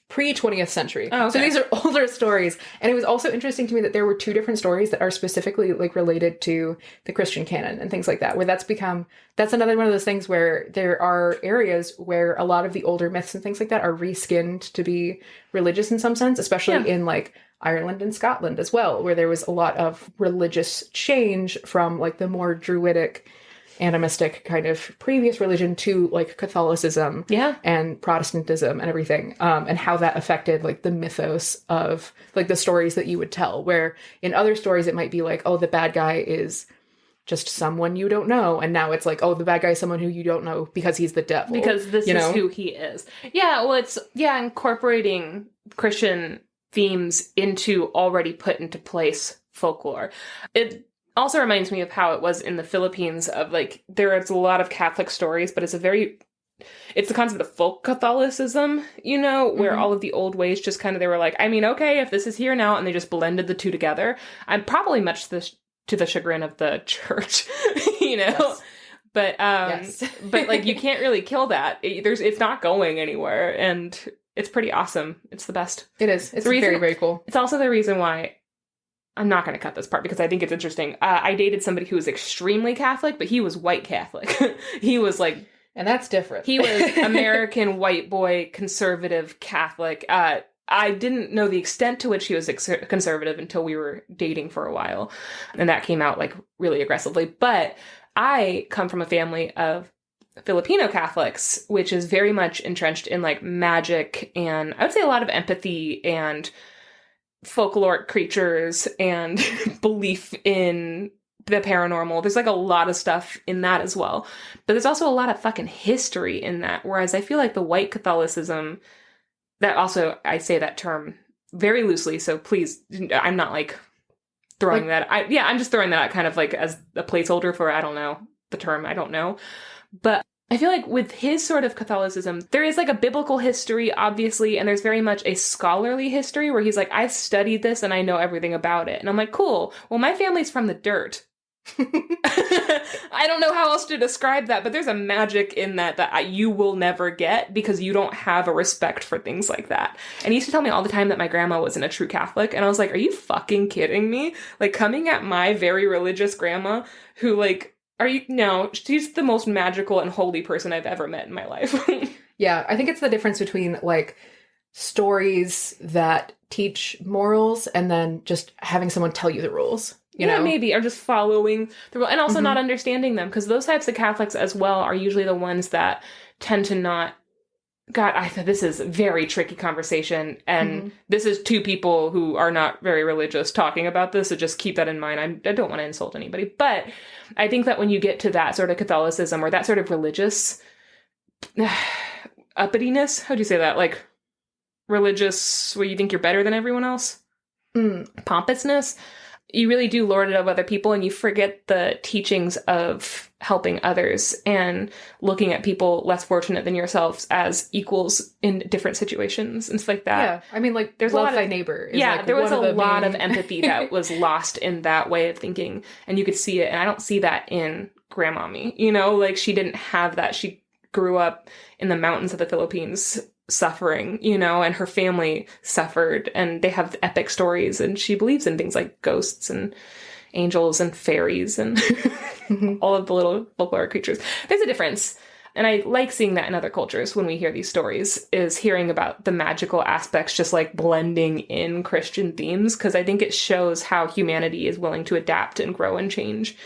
Pre-20th century. Oh, okay. So these are older stories. And it was also interesting to me that there were two different stories that are specifically like related to the Christian canon and things like that, where that's another one of those things where there are areas where a lot of the older myths and things like that are reskinned to be religious in some sense, especially in like Ireland and Scotland as well, where there was a lot of religious change from like the more druidic animistic kind of previous religion to like Catholicism and Protestantism and everything, and how that affected like the mythos of like the stories that you would tell, where in other stories it might be like, oh, the bad guy is just someone you don't know, and now it's like, oh, the bad guy is someone who you don't know because he's the devil, because this is who he is. Well, it's incorporating Christian themes into already put into place folklore. It also reminds me of how it was in the Philippines, of like, there is a lot of Catholic stories, but it's the concept of folk Catholicism, where all of the old ways just kind of, they were like, I mean, okay, if this is here now, and they just blended the two together. I'm probably much to the chagrin of the church, yes. But, but like, you can't really kill that. It's not going anywhere, and it's pretty awesome. It's the best. It is. It's very, very cool. It's also the reason why I'm not going to cut this part, because I think it's interesting. I dated somebody who was extremely Catholic, but he was white Catholic. He was like... And that's different. He was American white boy, conservative Catholic. I didn't know the extent to which he was conservative until we were dating for a while. And that came out like really aggressively. But I come from a family of Filipino Catholics, which is very much entrenched in like magic and I would say a lot of empathy and folkloric creatures and belief in the paranormal. There's like a lot of stuff in that as well. But there's also a lot of fucking history in that. Whereas I feel like the white Catholicism, that also, I say that term very loosely, so please, I'm not like throwing that. I'm just throwing that out kind of like as a placeholder for, I don't know, the term, I don't know. But I feel like with his sort of Catholicism, there is like a biblical history, obviously, and there's very much a scholarly history where he's like, I've studied this and I know everything about it. And I'm like, cool. Well, my family's from the dirt. I don't know how else to describe that, but there's a magic in that you will never get because you don't have a respect for things like that. And he used to tell me all the time that my grandma wasn't a true Catholic. And I was like, are you fucking kidding me? Like, coming at my very religious grandma who like, no, she's the most magical and holy person I've ever met in my life. Yeah, I think it's the difference between, like, stories that teach morals and then just having someone tell you the rules. You know? Maybe, or just following the rule, and also not understanding them, because those types of Catholics as well are usually the ones that tend to not... God, I thought this is a very tricky conversation, and this is two people who are not very religious talking about this, so just keep that in mind. I don't want to insult anybody, but I think that when you get to that sort of Catholicism, or that sort of religious uppityness, how do you say that? Like, religious, where you think you're better than everyone else? Pompousness? You really do lord it over other people, and you forget the teachings of helping others and looking at people less fortunate than yourselves as equals in different situations and stuff like that. Yeah, I mean, like, there's love thy neighbor. Like, there was a lot of empathy that was lost in that way of thinking, and you could see it. And I don't see that in Grandmommy. Like, she didn't have that. She grew up in the mountains of the Philippines, suffering, and her family suffered, and they have epic stories, and she believes in things like ghosts and angels and fairies and all of the little folklore creatures. There's a difference. And I like seeing that in other cultures when we hear these stories, is hearing about the magical aspects just like blending in Christian themes, because I think it shows how humanity is willing to adapt and grow and change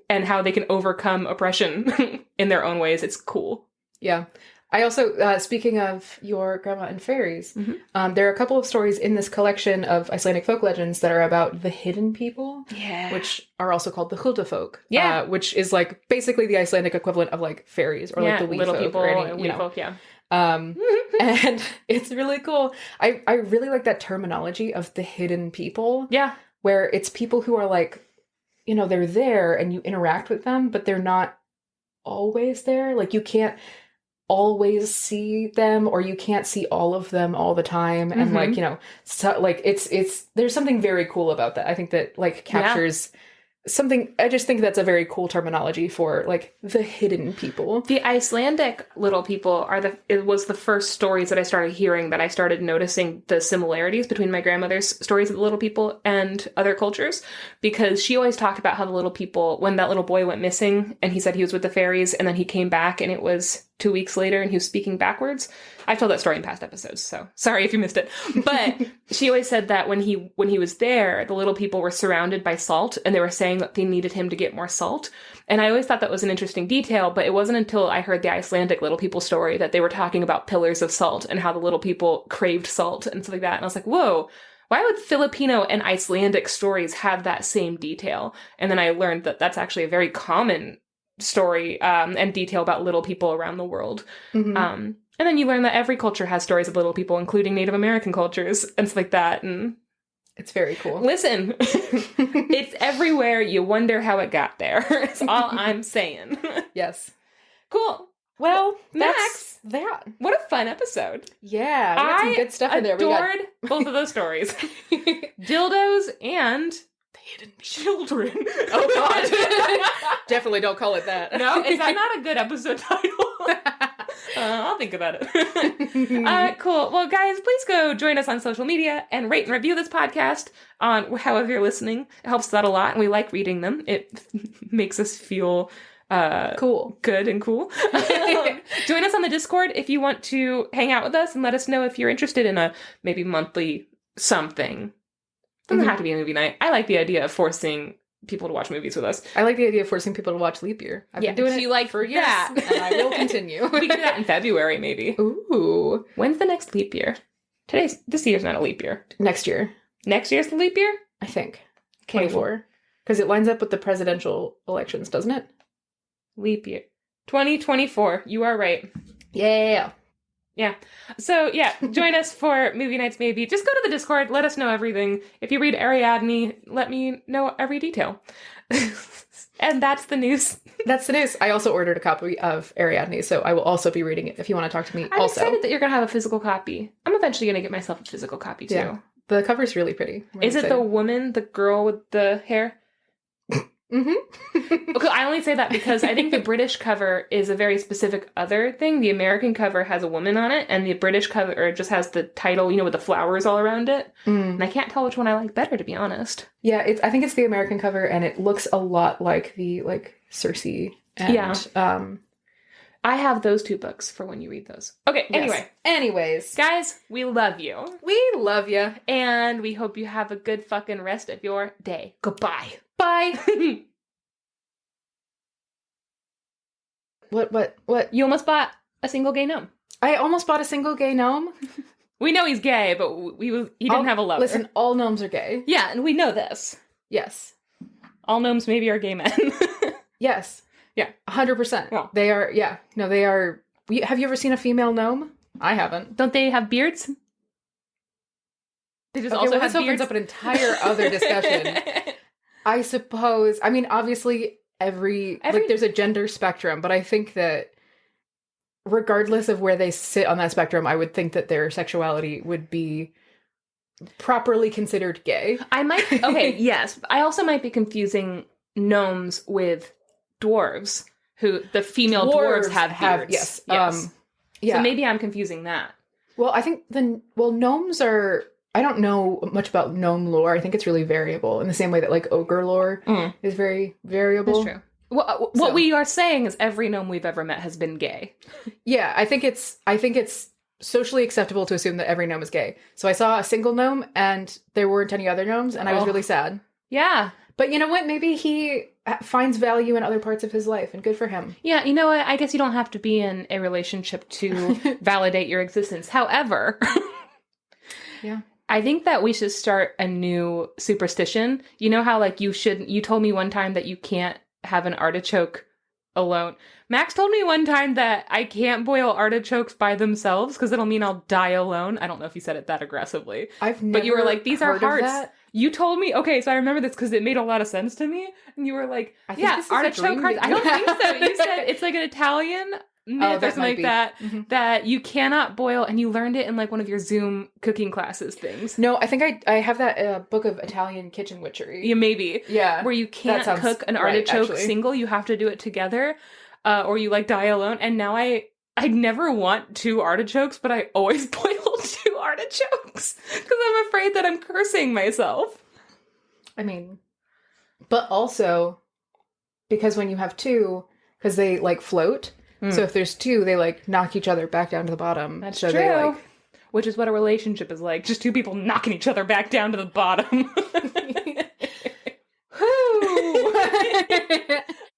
and how they can overcome oppression in their own ways. It's cool. Yeah. I also, speaking of your grandma and fairies, there are a couple of stories in this collection of Icelandic folk legends that are about the hidden people, which are also called the Huldafolk, which is like basically the Icelandic equivalent of like fairies or like the wee little folk people, or any, wee folk, and it's really cool. I really like that terminology of the hidden people. Yeah. Where it's people who are like, they're there and you interact with them, but they're not always there. Like you can't always see them, or you can't see all of them all the time. And like, so like it's there's something very cool about that. I think that like captures something. I just think that's a very cool terminology for like the hidden people. The Icelandic little people it was the first stories that I started hearing that I started noticing the similarities between my grandmother's stories of the little people and other cultures, because she always talked about how the little people, when that little boy went missing and he said he was with the fairies and then he came back and it was 2 weeks later and he was speaking backwards. I've told that story in past episodes, so sorry if you missed it. But she always said that when he was there, the little people were surrounded by salt and they were saying that they needed him to get more salt. And I always thought that was an interesting detail, but it wasn't until I heard the Icelandic little people story that they were talking about pillars of salt and how the little people craved salt and stuff like that. And I was like, whoa, why would Filipino and Icelandic stories have that same detail? And then I learned that that's actually a very common story and detail about little people around the world. And then you learn that every culture has stories of little people, including Native American cultures and stuff like that. And it's very cool. Listen, it's everywhere. You wonder how it got there. That's all I'm saying. Yes. Cool. Well, Max, that. What a fun episode. Yeah, we got some good stuff in there. I adored both of those stories. Dildos and the hidden children. Oh, God. Definitely don't call it that. No, is that not a good episode title? I'll think about it. Cool. Well, guys, please go join us on social media and rate and review this podcast on however you're listening. It helps us out a lot, and we like reading them. It makes us feel cool. Good and cool. Join us on the Discord if you want to hang out with us and let us know if you're interested in a maybe monthly something. Doesn't have to be a movie night. I like the idea of forcing people to watch movies with us. I like the idea of forcing people to watch Leap Year. I've been doing it for years, and I will continue. We can do that in February, maybe. Ooh. When's the next leap year? This year's not a leap year. Next year. Next year's the leap year? I think. 24. Because it lines up with the presidential elections, doesn't it? Leap year. 2024. You are right. Yeah. Yeah. So, yeah, join us for movie nights, maybe. Just go to the Discord. Let us know everything. If you read Ariadne, let me know every detail. And that's the news. That's the news. I also ordered a copy of Ariadne, so I will also be reading it if you want to talk to me. I'm excited that you're going to have a physical copy. I'm eventually going to get myself a physical copy, too. Yeah. The cover's really pretty. Is it the woman, the girl with the hair? Okay, I only say that because I think the British cover is a very specific other thing. The American cover has a woman on it, and the British cover just has the title, with the flowers all around it. And I can't tell which one I like better, to be honest. Yeah, I think it's the American cover, and it looks a lot like the Cersei. And, I have those two books for when you read those. Okay, anyway. Anyways. Guys, we love you. We love you. And we hope you have a good fucking rest of your day. Goodbye. Bye. What? You almost bought a single gay gnome. I almost bought a single gay gnome. We know he's gay, but he didn't have a lover. Listen, all gnomes are gay. Yeah, and we know this. Yes. All gnomes maybe are gay men. Yes. Yeah. 100%. Well. They are, yeah. No, they are. Have you ever seen a female gnome? I haven't. Don't they have beards? They just also have this opens beards. up an entire other discussion. I suppose. I mean, obviously, every there's a gender spectrum, but I think that regardless of where they sit on that spectrum, I would think that their sexuality would be properly considered gay. Okay, yes. I also might be confusing gnomes with dwarves, who the female dwarves have beards. Yes. Yeah. So maybe I'm confusing that. Well, I think gnomes are. I don't know much about gnome lore. I think it's really variable in the same way that ogre lore is very variable. That's true. Well, what we are saying is every gnome we've ever met has been gay. Yeah, I think it's socially acceptable to assume that every gnome is gay. So I saw a single gnome and there weren't any other gnomes, and I was really sad. Yeah. But you know what? Maybe he finds value in other parts of his life, and good for him. Yeah, you know what? I guess you don't have to be in a relationship to validate your existence. However, yeah, I think that we should start a new superstition. You know how, like, you told me one time that you can't have an artichoke alone. Max told me one time that I can't boil artichokes by themselves because it'll mean I'll die alone. I don't know if you said it that aggressively. But you were like, these are hearts. You told me, okay, so I remember this because it made a lot of sense to me. And you were like, yeah, artichoke hearts. I don't think so. You said it's like an Italian myth or something like that, that you cannot boil, and you learned it in like one of your Zoom cooking classes things. No, I think I have that book of Italian kitchen witchery. Yeah, maybe. Yeah. Where you can't cook an artichoke single, you have to do it together, or you like die alone. And now I never want 2 artichokes, but I always boil 2 artichokes because I'm afraid that I'm cursing myself. I mean, but also because when you have 2, because they like float. So if there's 2, they like knock each other back down to the bottom. That's so true. They, like... Which is what a relationship is like. Just 2 people knocking each other back down to the bottom.